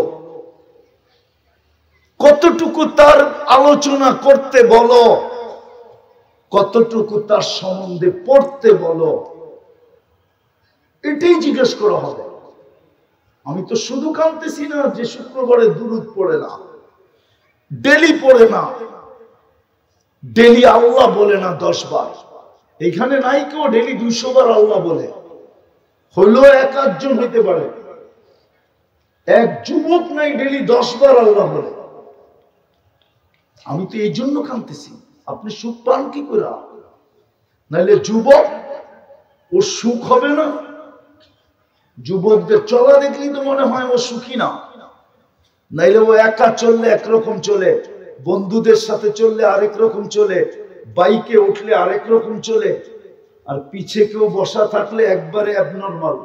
কতটুকু তার আলোচনা করতে বলো, কতটুকু তার সম্বন্ধে পড়তে বলো, এটাই জিজ্ঞেস করা হবে। আমি তো শুধু কাঁদতেছি না যে শুক্রবারে দুরূদ পড়ে না, ডেলি পড়ে না, ডেলি আল্লাহ বলে না 10 বার, এখানে নাই কেউ ডেলি 200 বার আল্লাহ বলে, হলো 1-8 জন হইতে পারে, এক যুবক নাই ডেলি 10 বার আল্লাহ বলে। আমি তো এই জন্য কাঁদতেছি, আপনি সুখ পান কি করে? নাইলে যুবক ওর সুখ হবে না? যুবকদের চলা দেখলেই তো মনে হয় ও সুখী না, নাইলে ও একা চললে একরকম চলে, বন্ধুদের সাথে চললে আরেক রকম চলে, বাইকে উঠলে আরেক রকম চলে, আর পিছে কেউ বসা থাকলে একবারে অ্যাবনর্মাল,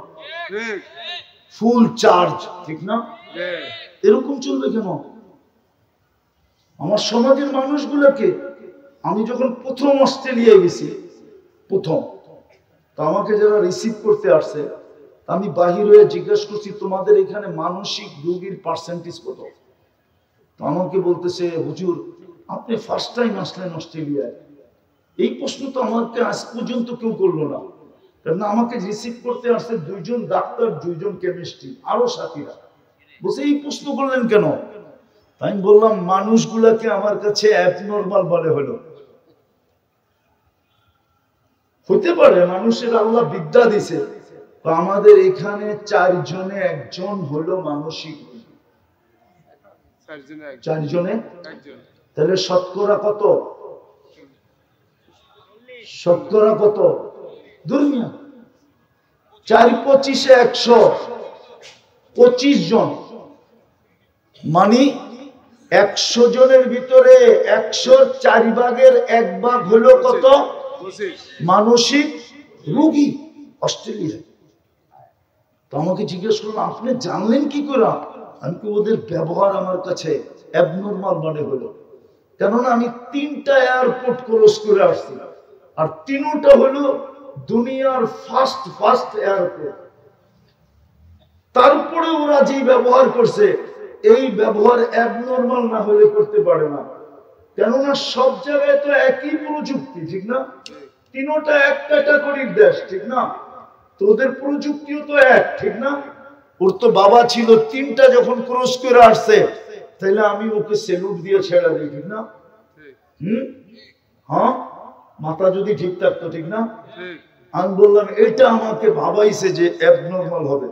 ফুল চার্জ, ঠিক না? এরকম চলবে কেন? আমার সমাজের মানুষগুলোকে, আমি যখন প্রথম অস্ট্রেলিয়ায় গেছি, প্রথম তো আমাকে যারা রিসিভ করতে আসছে, আমি বাহির হয়ে জিজ্ঞাসা করছি তোমাদের এখানে মানসিক রোগীর পার্সেন্টেজ কত? তো আমাকে বলতেছে, হুজুর আপনি ফার্স্ট টাইম আসলেন অস্ট্রেলিয়ায়, এই প্রশ্ন তো আমাকে আজ পর্যন্ত কেউ করলো না, কারণ আমাকে রিসিভ করতে আসছে 2 জন ডাক্তার, 2 জন কেমিস্ট্রি, আরো সাথীরা, বলছে এই প্রশ্ন করলেন কেন? আমি বললাম মানুষগুলাকে আমার কাছে অ্যাবনর্মাল বলে হলো, হতে পারে মানুষের আল্লাহ বিদ্যা দিছে, তো আমাদের এখানে 4 জনে 1 জন হলো মানসিক, 4 জনে, তাহলে শতকরা কত? শতকরা কত? দুনিয়া 4-25 100, 25 জন, মানে 100 জনের ভিতরে 100-র 4 ভাগের 1 ভাগ হলো কত? মানসিক রোগী অস্ট্রেলিয়ায়। তো আমাকে জিজ্ঞেস করলো আপনি জানলেন কি করে? আমি কি, ওদের ব্যবহার আমার কাছে অ্যাবনর্মাল মনে হলো, কেননা আমি 3টা এয়ারপোর্ট ক্রস করে আসছি, আর 3টা হলো দুনিয়ার ফার্স্ট এয়ারপোর্ট, তারপরে ওরা যে ব্যবহার করছে, এই ব্যবহার অ্যাবনর্মাল না হলে করতে পারে না, কেননা সব জায়গায় তো একই প্রযুক্তি, ঠিক না? 3টা এক ক্যাটাগরির দেশ, ঠিক না? তো ওদের প্রযুক্তিও তো এক, ঠিক না? ওর তো বাবা ছিল, 3টা যখন ক্রস করে আসছে, তাহলে আমি ওকে সেলুট দিয়ে ছেড়ে দিই, ঠিক না? হ্যাঁ, মাথা যদি ঠিক থাকতো, ঠিক না? আমি বললাম এটা আমাকে ভাবাইছে যে অ্যাবনর্মাল হবে,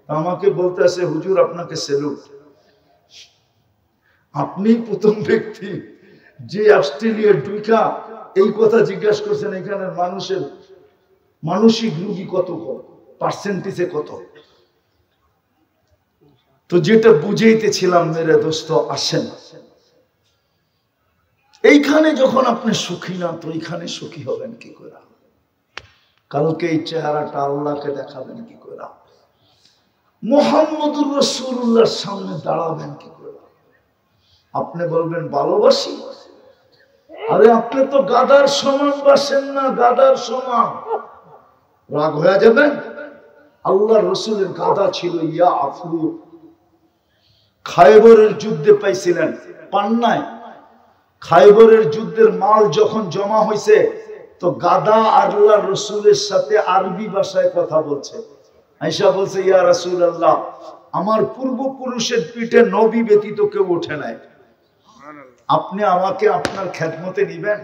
আমাকে বলতে আছে হুজুর আপনাকে সেলুট, আপনি প্রথম ব্যক্তি যে অস্ট্রেলিয়ার ঢুকা এই কথা জিজ্ঞাসা করছেন এখানে মানুষের মানসিক রোগী কত, পার্সেন্টেজে কত। তো যেটা বুঝাইতেছিলাম মেরে দোস্ত, আসেন এইখানে যখন আপনি সুখী না, তো এইখানে সুখী হবেন কি করে? কালকে এই চেহারাটা আল্লাহকে দেখাবেন কি করে? মুহাম্মদুর রাসূলুল্লাহর সামনে দাঁড়াবেন কি করে? আপনি বলবেন ভালোবাসি, আরে আপনি তো গাদার সমান বাসেন না, গাদার সমান, রাগ হয়ে যাবেন। আল্লাহর রাসূলের গাদা ছিল ইয়া আফু, খায়বরের যুদ্ধে পাইছিলেন, পান নাই? খায়বরের যুদ্ধের মাল যখন জমা হয়েছে, তো গাদা আল্লাহর রাসূলের সাথে আরবি ভাষায় কথা বলছে। আয়েশা বলছে, ইয়া রাসূলুল্লাহ, আমার পূর্বপুরুষের পিঠে নবী ব্যতীত কেউ ওঠে নাই, আপনি আমাকে আপনার খেদমতে নিবেন?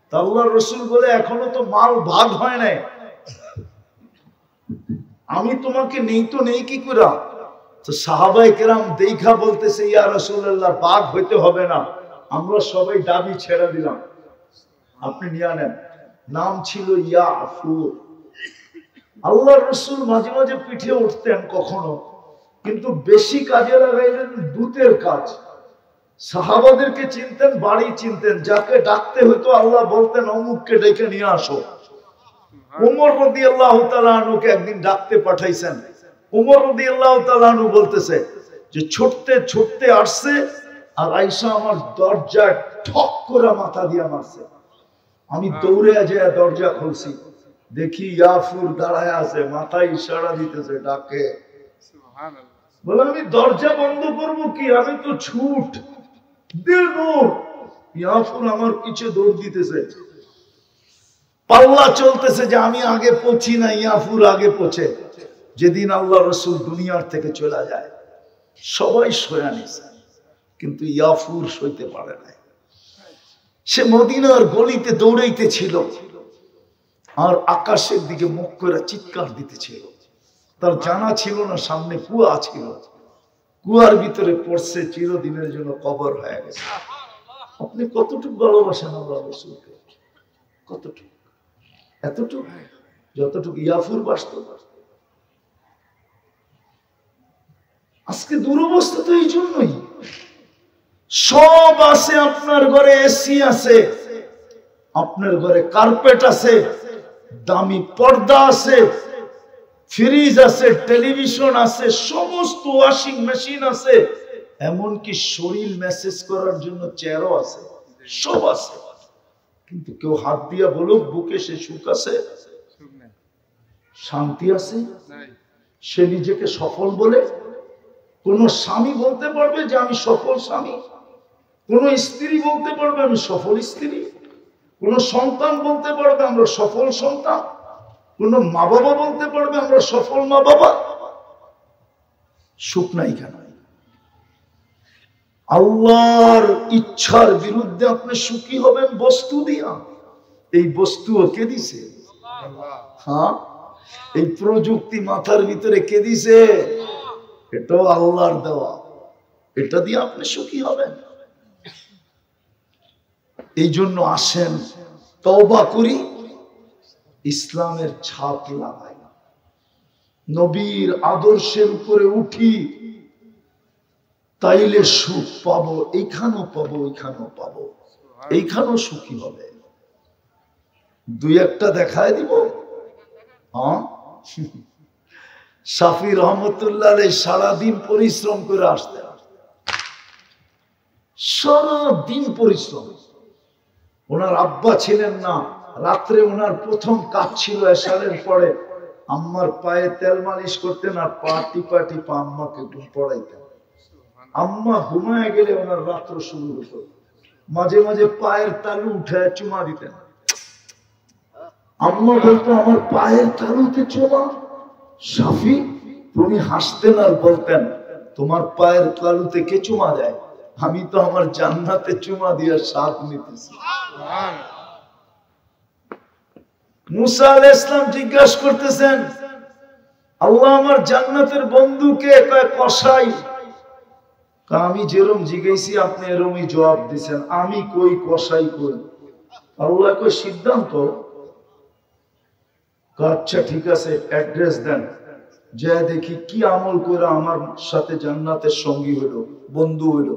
তো আল্লাহর রাসূল বলে, এখনো তো মাল ভাগ হয় নাই, আমি তোমাকে নেই তো নেই কি করে? তো সাহাবায়ে কেরাম দেখা বলতেছে, ইয়া রাসূলুল্লাহ, বাঘ হইতে হবে না, আমরা সবাই দাবি ছেড়ে দিলাম, আপনি নিয়ে নেন। নাম ছিল ইয়াফুর। আল্লাহর রাসূল মাঝে মাঝে পিঠে উঠতেন কখনো, কিন্তু বেশি কাজে লাগাইলেন দূতের কাজ। সাহাবাদেরকে চিনতেন, বাড়ি চিনতেন, যাকে ডাকতে হতো আল্লাহ বলতেন অমুককে ডেকে নিয়ে আসো। উমর রাদিয়াল্লাহু তাআলা আনহুকে একদিন ডাকতে পাঠাইছেন। উমর রাদিয়াল্লাহু তাআলা আনহু বলতেছে যে ছুটতে ছুটতে আসছে, আর আয়েশা আমার দরজায় ঠক করে মাথা দিয়া মারছে। আমি দৌড়ে যায় দরজা খুলছি, দেখি ইয়াফুর দাঁড়ায় আছে, মাথায় ইশারা দিতেছে, ডাকে। বলে আমি দরজা বন্ধ করব কি, আমি তো ছুট দিল দৌড়। ইয়াফুর আমার পিছে দৌড় দিতেছে, পাল্লা চলতেছে যে আমি আগে পৌঁছি না, ইয়াফুর আগে পৌঁছে। যেদিন আল্লাহ রাসূল দুনিয়ার থেকে চলে যায়, সবাই শোয়া নিছে, কিন্তু ইয়াফুর সইতে পারে না। সে মদিনার গলিতে দৌড়াইতেছিল আর আকাশের দিকে মুখ করে চিৎকার দিতেছিল। তার জানা ছিল না সামনে কুয়া ছিল, কুয়ার ভিতরে পড়ছে, চিরদিনের জন্য কবর হয়ে গেছে। আপনি কতটুকু ভালোবাসেন আল্লাহ রাসূলকে? কতটুকু? এতটুকু যতটুকু ইয়াফুর বাস্তব। আজকে দুরবস্থা তো এই জন্যই। সব আছে, আপনার ঘরে এসি আছে, আপনার ঘরে কার্পেট আছে, দামি পর্দা আছে, ফ্রিজ আছে, টেলিভিশন আছে, সমস্ত ওয়াশিং মেশিন আছে, এমনকি শরীর মেসেজ করার জন্য চেয়ারও আছে, সব আছে। কিন্তু কেউ হাত দিয়া বলুক বুকে সে সুখ আছে, শান্তি আছে, সে নিজেকে সফল বলে? কোন স্বামী বলতে পারবে যে আমি সফল স্বামী? কোন স্ত্রী বলতে পারবে আমি সফল স্ত্রী? কোন সন্তান বলতে পারবে আমরা সফল সন্তান? কোন মা বাবা বলতে পারবে আমরা সফল মা বাবা? সুখ নাই কেন? আল্লাহর ইচ্ছার বিরুদ্ধে আপনি সুখী হবেন বস্তু দিয়া। এই বস্তুও কে দিছে? হ্যাঁ, এই প্রযুক্তি মাথার ভিতরে কে দিছে? এটাও আল্লাহর দেওয়া। এটা দিয়ে আপনি সুখী হবেন। এই জন্য আসেন তওবা করি, ইসলামের ছাপ লাগাই, নবীর আদর্শের উপরে উঠি, তাইলে সুখ পাবো। এইখানেও পাবো, ওইখানেও পাবো, এইখানেও সুখী হবে। দুই একটা দেখায় দিব। শাফি রহমতুল্লাহ আলাইহি সারাদিন পরিশ্রম করে আসতেন, সারাদিন পরিশ্রম। ওনার আব্বা ছিলেন না, রাত্রে ওনার প্রথম কাজ ছিল এশারের পরে আম্মার পায়ে তেল মালিশ করতেন আর পা টিপা টিপা আম্মাকে ঘুম পড়াইতেন। আম্মা ঘুমায় গেলে ওনার রাত্র শুরু হতো। মাঝে মাঝে পায়ের তালু উঠে চুমা দিতেন। আম্মা বলতো আমার পায়ের তালুতে চুমা। শাফি তুমি হাসতেন আর বলতেন তোমার পায়ের তালুতে কে চুমা দেয়? আমি তো আমার জান্নাতে চুমা দিয়ে স্বাদ নিতেছি। মুসা আলাইহিস সালাম জিজ্ঞাসা করতেছেন আল্লাহ আমার জান্নাতের বন্ধুকে? কয় কসাই। আমি যেরকম জিজ্ঞাসি আপনি এরকমই জবাব দিচ্ছেন। আমি কই কসাই কই? আল্লাহ কই সিদ্ধান্ত। আচ্ছা ঠিক আছে, অ্যাড্রেস দেন, যে দেখি কি আমল করে আমার সাথে জান্নাতের সঙ্গী হইল, বন্ধু হইল।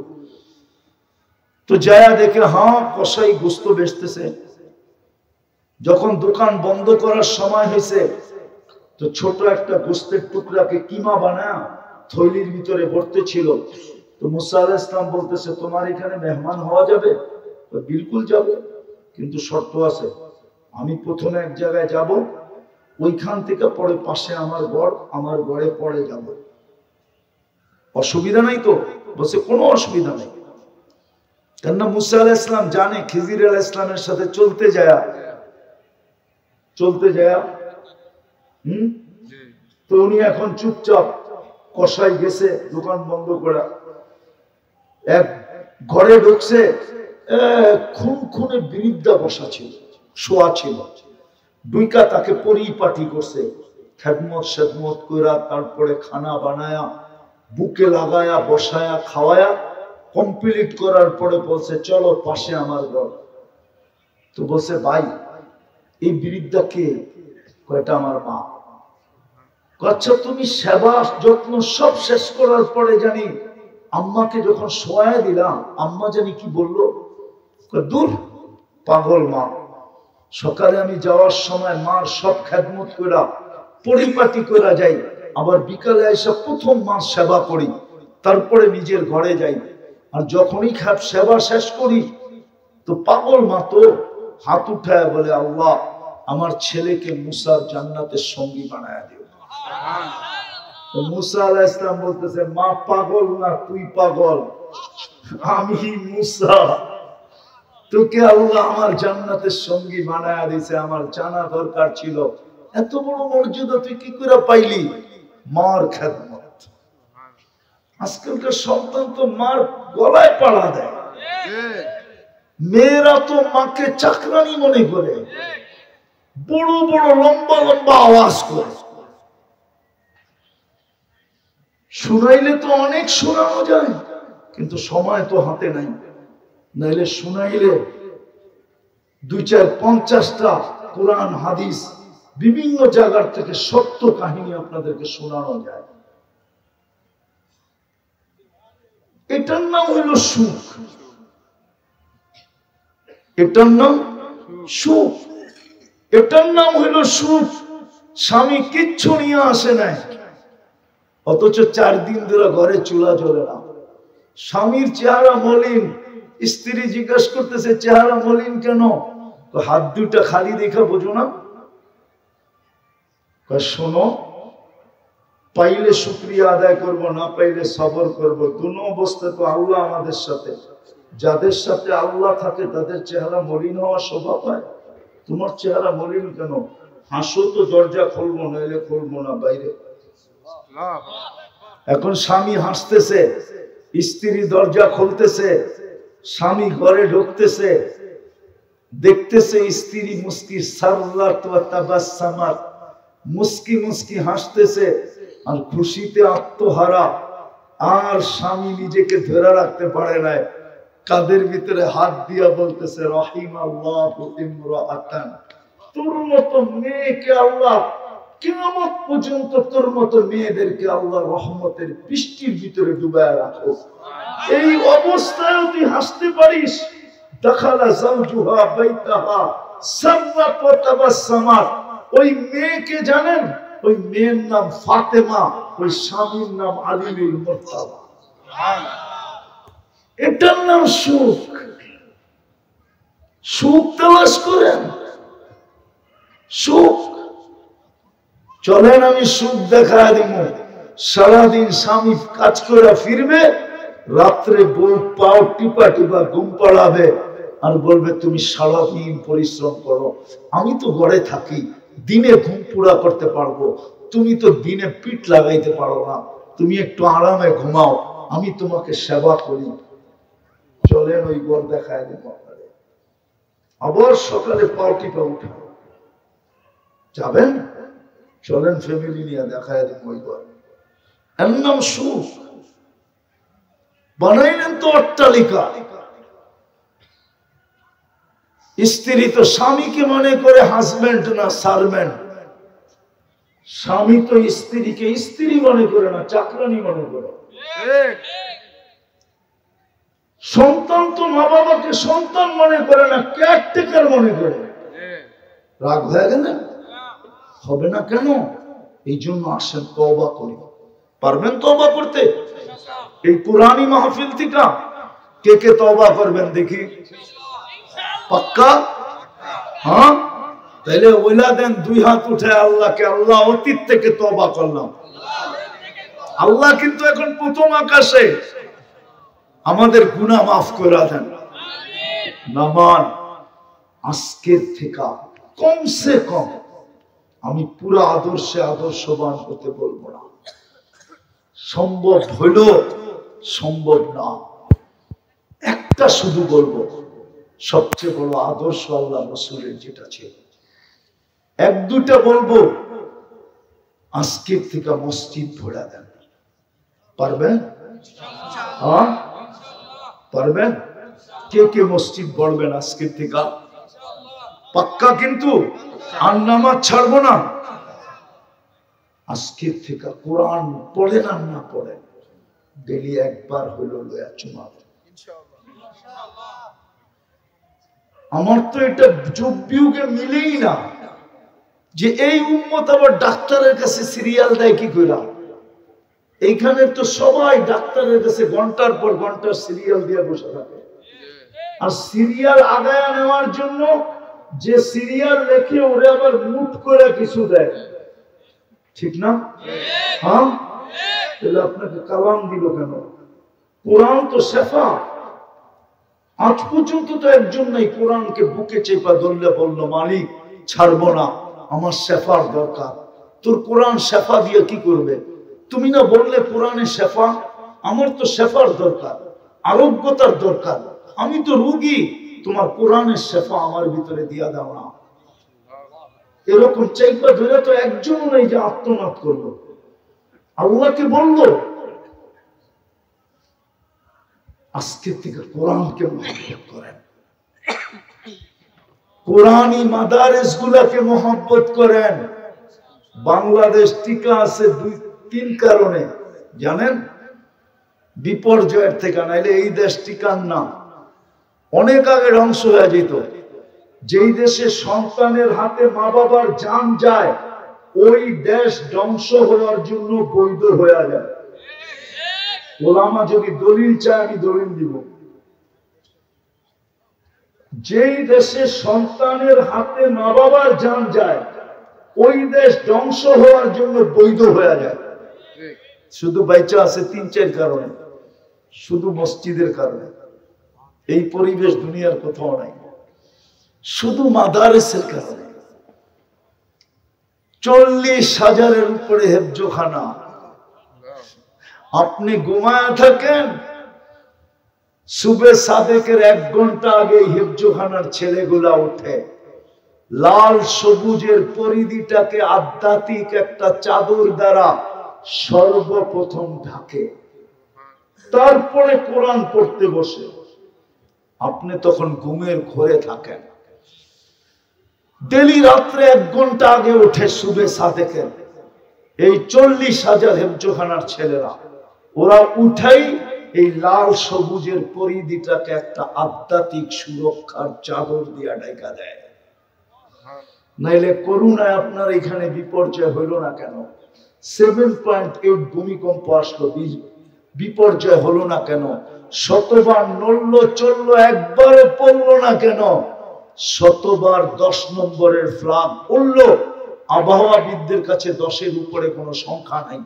তো যায় দেখে হ্যাঁ কসাই গোস্ত বেচতেছে। যখন দোকান বন্ধ করার সময় হয়েছে তো ছোট একটা গোস্তের টুকরাকে কিমা বানায় থৈলির ভিতরে ভরতে ছিল। তো মুসা আলাইহিস সালাম বলতেছে তোমার এখানে মেহমান হওয়া যাবে? বিলকুল যাবে, কিন্তু শর্ত আছে। আমি প্রথমে এক জায়গায় যাব, ওইখান থেকে পরে পাশে আমার ঘর, আমার ঘরে পরে যাব। অসুবিধা নাই তো? বলছে কোনো অসুবিধা নেই। কেননা মুসা আলাইহিস সালাম জানে খিজির আলাইহিস সালামের সাথে চলতে যায় তো উনি এখন চুপচাপ, কসাই গেছে দোকান বন্ধ করা, এক ঘরে ঢুকছে, খুনে বৃদ্ধা বসা ছিল, শোয়া ছিল, দুইকা তাকে পরিপাটি করছে, খেদমত সেদমত কইরা তারপরে খানা বানায়া বুকে লাগায়া বসায়া খাওয়ায়া কমপ্লিট করার পরে বলছে চলো পাশে আমার ঘর। তো বলছে ভাই এই বৃদ্ধা কে? কয়টা আমার মা। আচ্ছা তুমি সেবা যত্ন সব শেষ করার পরে জানি আম্মাকে যখন শোয়া দিলাম আম্মা জানি কি বললো, দূর পাগল মা। সকালে আমি যাওয়ার সময় মার সব খেদমত কইরা পরিপাটি কইরা যাই, আবার বিকালে এসে প্রথম মার সেবা করি, তারপরে নিজের ঘরে যাই। আর যখনই সেবা শেষ করি তো পাগল মা তো হাত উঠায় বলে আল্লাহ আমার ছেলেকে মুসার জান্নাতের সঙ্গী বানায় দিও। মুসা আলাইহিস সালাম বলতেছে মা পাগল না, তুই পাগল, আমি মুসা, তোকে আল্লাহ আমার জান্নাতের সঙ্গী বানায় দিয়েছে, আমার জানা দরকার ছিল। এত বড় মর্যাদা তুই কি করে পাইলি? মার খেদমত। আজকালকার সন্তান তো মার গলায় পাড়া দেয়, মেয়েরা তো মাকে চাকরানি মনে করে, বড় বড় লম্বা লম্বা আওয়াজ করে। শুনাইলে তো অনেক শোনানো যায়, কিন্তু সময় তো হাতে নাই, নাইলে শুনাইলে 2-4-50টা কোরআন হাদিস বিভিন্ন জায়গার থেকে সত্য কাহিনী আপনাদেরকে শোনানো যায়। এটার নাম হইল সুখ, এটার নাম সুখ, এটার নাম হইল সুখ। স্বামী কিচ্ছু নিয়ে আসে নাই, অথচ 4 দিন ধরে ঘরে চুলা জ্বলে না। স্বামীর চেহারা মলিন, স্ত্রী জিজ্ঞাসা করতেছে চেহারা মলিন কেন? হাত দুটা খালি দেখা বোঝো না? শোনো, পাইলে শুকরিয়া আদায় করব, না পাইলে সবর করব। দুনো অবস্থা তো আল্লাহ আমাদের সাথে। যাদের সাথে আল্লাহ থাকে তাদের চেহারা মলিন হওয়া স্বভাব হয়। তোমার চেহারা মলিন কেন? হাসো তো দরজা খুলবো, নইলে খুলবো না বাইরে। এখন স্বামী হাসতেছে, স্ত্রী দরজা খুলতেছে, স্বামী ঘরে ঢুকতেছে, দেখতেছে স্ত্রী মুস্কি সাররাত ওয়া তাবাসসামাত, মুস্কি মুস্কি হাসতেছে আর খুশিতে আত্মহারা। আর স্বামী নিজেকে ধরে রাখতে পারে না, কাদের ভিতরে হাত দিয়া বলতেছে রাহিমাল্লাহু ইমরাআতান, তোর মতো মেয়েকে আল্লাহ কিয়ামত পর্যন্ত, তোর মতো মেয়েদেরকে আল্লাহ রহমতের বৃষ্টির ভিতরে ডুবায় রাখো। এই অবস্থায় তুই হাসতে পারিস। দাখালা যাওজুহা বাইতাহা সাররাত ওয়া তাবাসসামাত। ওই মেয়েকে জানেন? ওই মেয়ের নাম ফাতেমা, ওই স্বামীর নাম আলীর মুর্তাবা। এটার নাম সুখ। সুখ তালাশ করেন, সুখ। চলেন আমি সুখ দেখা দিব। সারাদিন স্বামী কাজ করে ফিরবে, রাত্রে বউ পাও টিপা টিপা ঘুম পাড়াবে আর বলবে তুমি সারাদিন পরিশ্রম করো, আমি তো ঘরে থাকি, দিনে ঘুম পুরা করতে পারবো, তুমি তো দিনে পিঠ লাগাইতে পারো না, তুমি একটু আরামে ঘুমাও, আমি তোমাকে সেবা করি। চলেন ওই ঘর দেখায় দিব। আবার সকালে পাও টিপা উঠে যাবেন, চলেন ফ্যামিলি নিয়ে দেখায় দিব ওই ঘর। এর নাম সুখ। বানাইলেন তো অট্টালিকা। স্ত্রী তো স্বামীকে মনে করে হাজবেন্ড না সার্ভেন্ট, স্বামী তো স্ত্রীকে স্ত্রী মনে করে না চাকরানি মনে করে। সন্তান তো মা বাবাকে সন্তান মনে করে না, কেয়ারটেকার মনে করে। রাগ হয়ে গেল? হবে না কেন? এই জন্য আসেন তওবা করি। পারবেন তওবা করতে? এই কোরআনী মাহফিল থেকে কে কে তওবা করবেন দেখি? পাক্কা? হ্যাঁ, তাহলে ওইলা দেন 2 হাত উঠে আল্লাহকে, আল্লাহ অতীত থেকে তওবা করলাম। আল্লাহ কিন্তু এখন প্রথম আকাশে, আমাদের গুনাহ মাফ করে দেন। নামান আজকের থেকে কমসে কম আমি পুরো আদর্শে আদর্শবান হতে বলবো না। সম্ভব হইল, সম্ভব না, একটা শুধু বলবো, সবচেয়ে বড় আদর্শ আল্লাহ রাসূলের যেটা ছিল। 1-2টা বলবো, আজকের থেকে মসজিদ ভরা দেন। পারবেন? হ্যাঁ পারবেন? কে কে মসজিদ গড়বেন আজকের থেকে? পাক্কা কিন্তু, আর নামাজ ছাড়বো না। আজকের থেকে কোরআন পড়েন আর না পড়েন, ডেলি একবার হইলো লয়া চুমা। আমার তো এটা যুগ বিয়োগে মিলেই না যে এই উম্মত আবার ডাক্তারের কাছে সিরিয়াল দেয় কি করে। এইখানে তো সবাই ডাক্তারের কাছে ঘন্টার পর ঘন্টা সিরিয়াল দিয়ে বসে থাকে, আর সিরিয়াল আগায় নেওয়ার জন্য যে সিরিয়াল লেখে ওরে আবার মুট করে কিছু দেয়, ঠিক না? হ্যাঁ, তাহলে আপনাকে কালাম দিল কেন? কোরআন তো শেফা। আজ পর্যন্ত তো একজন নাই কোরআনকে বুকে চেপা ধরলে বলল মালিক ছাড়বো না, আমার শেফার দরকার। তোর কোরআন শেফা দিয়ে কি করবে? তুমি না বললে কোরআনে শেফা? আমার তো শেফার দরকার, আরোগ্যতার দরকার। আমি তো রোগী, তোমার কোরআনের শেফা আমার ভিতরে দিয়া দাও না। এরকম চাইপা ধরে তো একজন নেই যে আত্মনাদ করলো। আল্লাহকে বললো আজকে থেকে কোরআনকে মহব্বত করেন, কোরআনী মাদারিস গুলাকে মহব্বত করেন। বাংলাদেশ টিকা আছে 2-3 কারণে জানেন? বিপর্যয়ের থেকে, নাইলে এই দেশ টিকার না, অনেক আগে ধ্বংস হয়ে যেত। যেই দেশে সন্তানের হাতে মা বাবার জান যায়, ওই দেশ ধ্বংস হওয়ার জন্য বৈধ হয়ে যায়। ওলামা যদি দলিল চায় আমি দলিল দিব। যেই দেশে সন্তানের হাতে মা বাবার জান যায়, ওই দেশ ধ্বংস হওয়ার জন্য বৈধ হয়ে যায়। শুধু বাইচা আছে 3-4 কারণে, শুধু মসজিদের কারণে। এই পরিবেশ দুনিয়ার কোথাও নাই, শুধু মাদারিসের কারণে। 40,000-এর উপরে হেফজখানা। আপনি ঘুমায় থাকেন, সুবে সাদেকের 1 ঘন্টা আগে হেফজখানার ছেলেগুলা উঠে, লাল সবুজের পরিধিটাকে আধ্যাত্মিক একটা চাদর দ্বারা সর্বপ্রথম ঢাকে, তারপরে কোরআন পড়তে বসে। আপনি তখন ঘুমের ঘরে থাকেন। ডেলি রাত্রে 1 ঘন্টা আগে উঠে সুবে সাদেকের এই 40,000 হেফজখানার ছেলেরা, ওরা উঠাই এই লাল সবুজের পরিধিটাকে একটা আধ্যাত্মিক সুরক্ষার চাদর দিয়া ঢাকা দেয়। নাইলে করুণায় আপনার এখানে বিপর্যয় হইল না কেন? 7.8 ভূমিকম্প আসলো, বিপর্যয় হলো না কেন? শতবার নড়লো চললো, একবারও পড়লো না কেন? শতবার 10 নম্বরের ফ্ল্যাগ উড়লো। আবহাওয়াবিদদের কাছে 10-এর উপরে কোনো সংখ্যা নাই।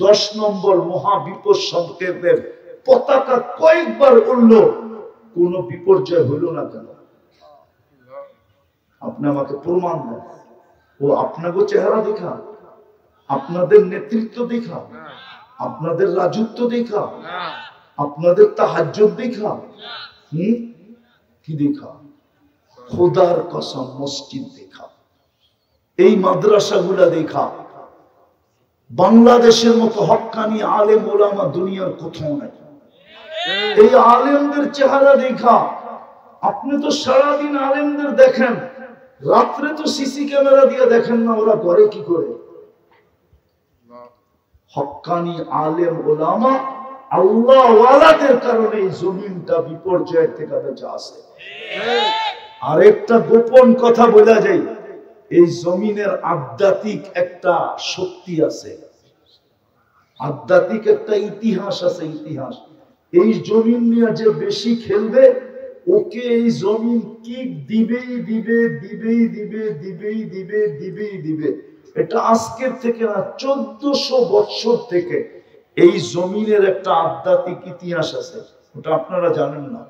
10 নম্বর মহাবিপদ সংকেতের পতাকা কয়েকবার উড়লো, কোন বিপর্যয় হইল না কেন? আপনি আমাকে প্রমাণ দেন। ও আপনাকে চেহারা দেখা, আপনাদের নেতৃত্ব দেখা, আপনাদের রাজত্ব দেখা, আপনাদের তাহাজ্জুদ দেখা, কি দেখা? খোদার কসম মসজিদ দেখা, এই মাদ্রাসাগুলা দেখা। বাংলাদেশের মতো হক্কানি আলেম ওলামা দুনিয়ার কোথাও নাই। এই আলেমদের চেহারা দেখা, আপনি তো সারাদিন আলেমদের দেখেন, রাত্রে তো সিসি ক্যামেরা দিয়ে দেখেন না, ওরা করে কি করে? হক্কানি আলেম ওলামা আল্লাহ ওয়ালাদের কারণে এই জমিনটা বিপর্যয়ের থেকে বেঁচে আছে। আরেকটা গোপন কথা বলা যায়, এই জমিনের আধ্যাত্মিক একটা শক্তি আছে, আধ্যাত্মিক একটা ইতিহাস আছে। ইতিহাস এই জমিন নিয়ে যে বেশি খেলবে, ওকে এই জমিন কিক দিবেই দিবে, দিবেই দিবে, দিবেই দিবে, দিবেই দিবে। এটা আজকের থেকে না, 1400 বছর থেকে এই জমিনের একটা আধ্যাত্মিক ইতিহাস আছে, ওটা আপনারা জানেন না,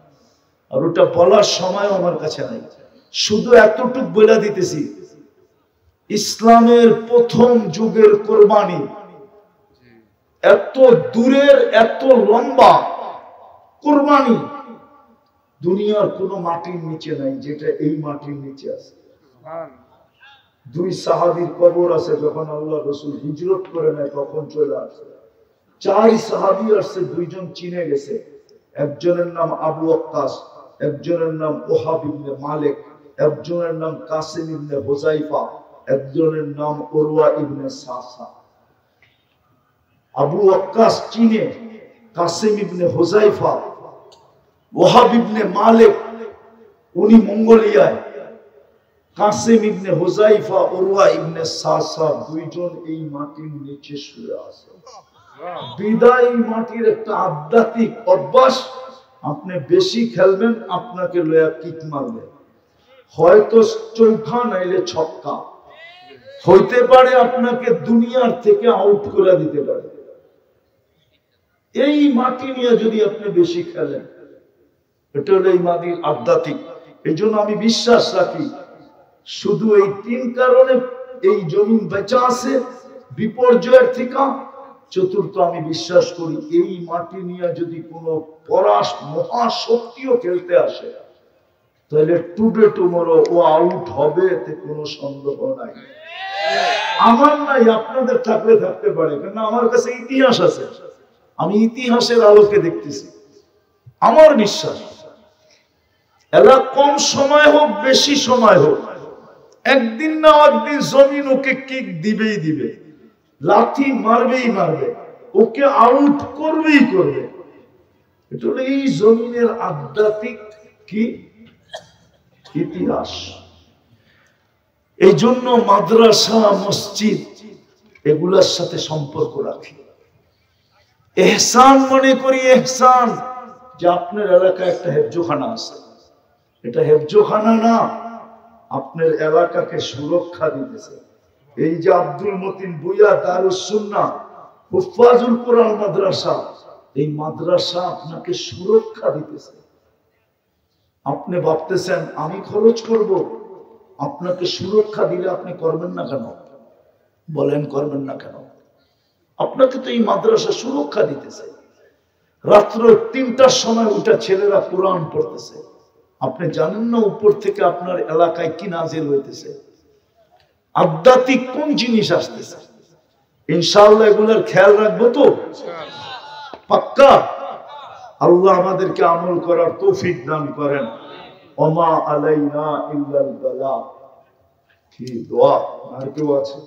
আর ওটা বলার সময় আমার কাছে নাই। শুধু এতটুক বলে দিতেছি, ইসলামের প্রথম যুগের কোরবানি এত দূরের, এত লম্বা কোরবানি দুনিয়ার কোন মাটির নিচে নাই, যেটা এই মাটির নিচে আছে। দুই সাহাবীর কবর আছে, যখন আল্লাহ রাসূল হিজরত করে নেয় তখন চলে আসে। চার সাহাবী আসছে, দুইজন চিনে গেছে, একজনের নাম আবু ওয়াক্কাস, একজনের নাম ওহাব ইবনে মালিক, একজনের নাম কাসিম ইবনে হুযায়ফা, একজনের নাম উরওয়া ইবনে সাসা। আবু ওয়াক্কাস চিনে, কাসিম ইবনে হুযায়ফা, ওহাব ইবনে মালিক উনি মঙ্গোলিয়ায়, কাসিম ইবনে হুযায়ফা, উরওয়া ইবনে সাসা দুইজন এই মাটির নিচে শুয়ে আছে। বিদায় মাটির একটা আধ্যাত্মিক অভ্যাস, আপনি বেশি খেলবেন আপনাকে লয়া কিক মারবে, হয়তো চৌকা নাইলে ছক্কা, হইতে পারে আপনাকে দুনিয়ার থেকে আউট করে দিতে পারে। এই মাটি নিয়ে যদি আপনি বেশি খেলেন, এটা হলো এই মাটির আধ্যাত্মিক। এই জন্য আমি বিশ্বাস রাখি শুধু এই তিন কারণে এই জমিন বেঁচে আছে বিপর্যয়ের থেকে। চতুর্থ, আমি বিশ্বাস করি এই মাটি নিয়ে যদি কোনো পরাশ মহাশক্তিও খেলতে আসে, তাহলে টুডে টুমরো ও আউট হবে, এতে কোনো সন্দেহ নাই। আমার নাই, আপনাদের থাকলে থাকতে পারে, কারণ আমার কাছে ইতিহাস আছে, আমি ইতিহাসের আলোকে দেখতেছি। আমার বিশ্বাস এলা কম সময় হোক বেশি সময় হোক, একদিন না একদিন জমিন ওকে কিক দিবেই দিবে, লাথি মারবেই মারবে, ওকে আউট করবেই করবে। এটা হলো এই জমিনের আধ্যাত্মিক কি ইতিহাস। এই জন্য মাদ্রাসা মসজিদ এগুলার সাথে সম্পর্ক রাখি। এহসান মনে করি, এহসান যে আপনার এলাকায় একটা হেফজোখানা আছে, এটা হেফজোখানা না, আপনার এলাকাকে সুরক্ষা দিতেছে। এই যে আব্দুল মতিন বুইয়া দারুস সুন্নাহ হুফাজুল কোরআন মাদ্রাসা, এই মাদ্রাসা আপনাকে সুরক্ষা দিতেছে। আপনি ভাবতেছেন আমি খরচ করব, আপনাকে সুরক্ষা দিলে আপনি করবেন না কেন? বলেন করবেন না কেন? আপনাকে তো এই মাদ্রাসা সুরক্ষা দিতেছে। রাত্র ৩টার সময় উঠা ছেলেরা কোরআন পড়তেছে, আপনি জানেন না উপর থেকে আপনার এলাকায় কি নাজিল হইতেছে, আধ্যাত্মিক কোন জিনিস আসতেছে। ইনশাআল্লাহ এগুলোর খেয়াল রাখবো তো পাক্কা। আল্লাহ আমাদেরকে আমল করার তৌফিক দান করেন। ওমা আলাইনা ইল্লাল বালাগ। কি দোয়া, আর কেউ আছে?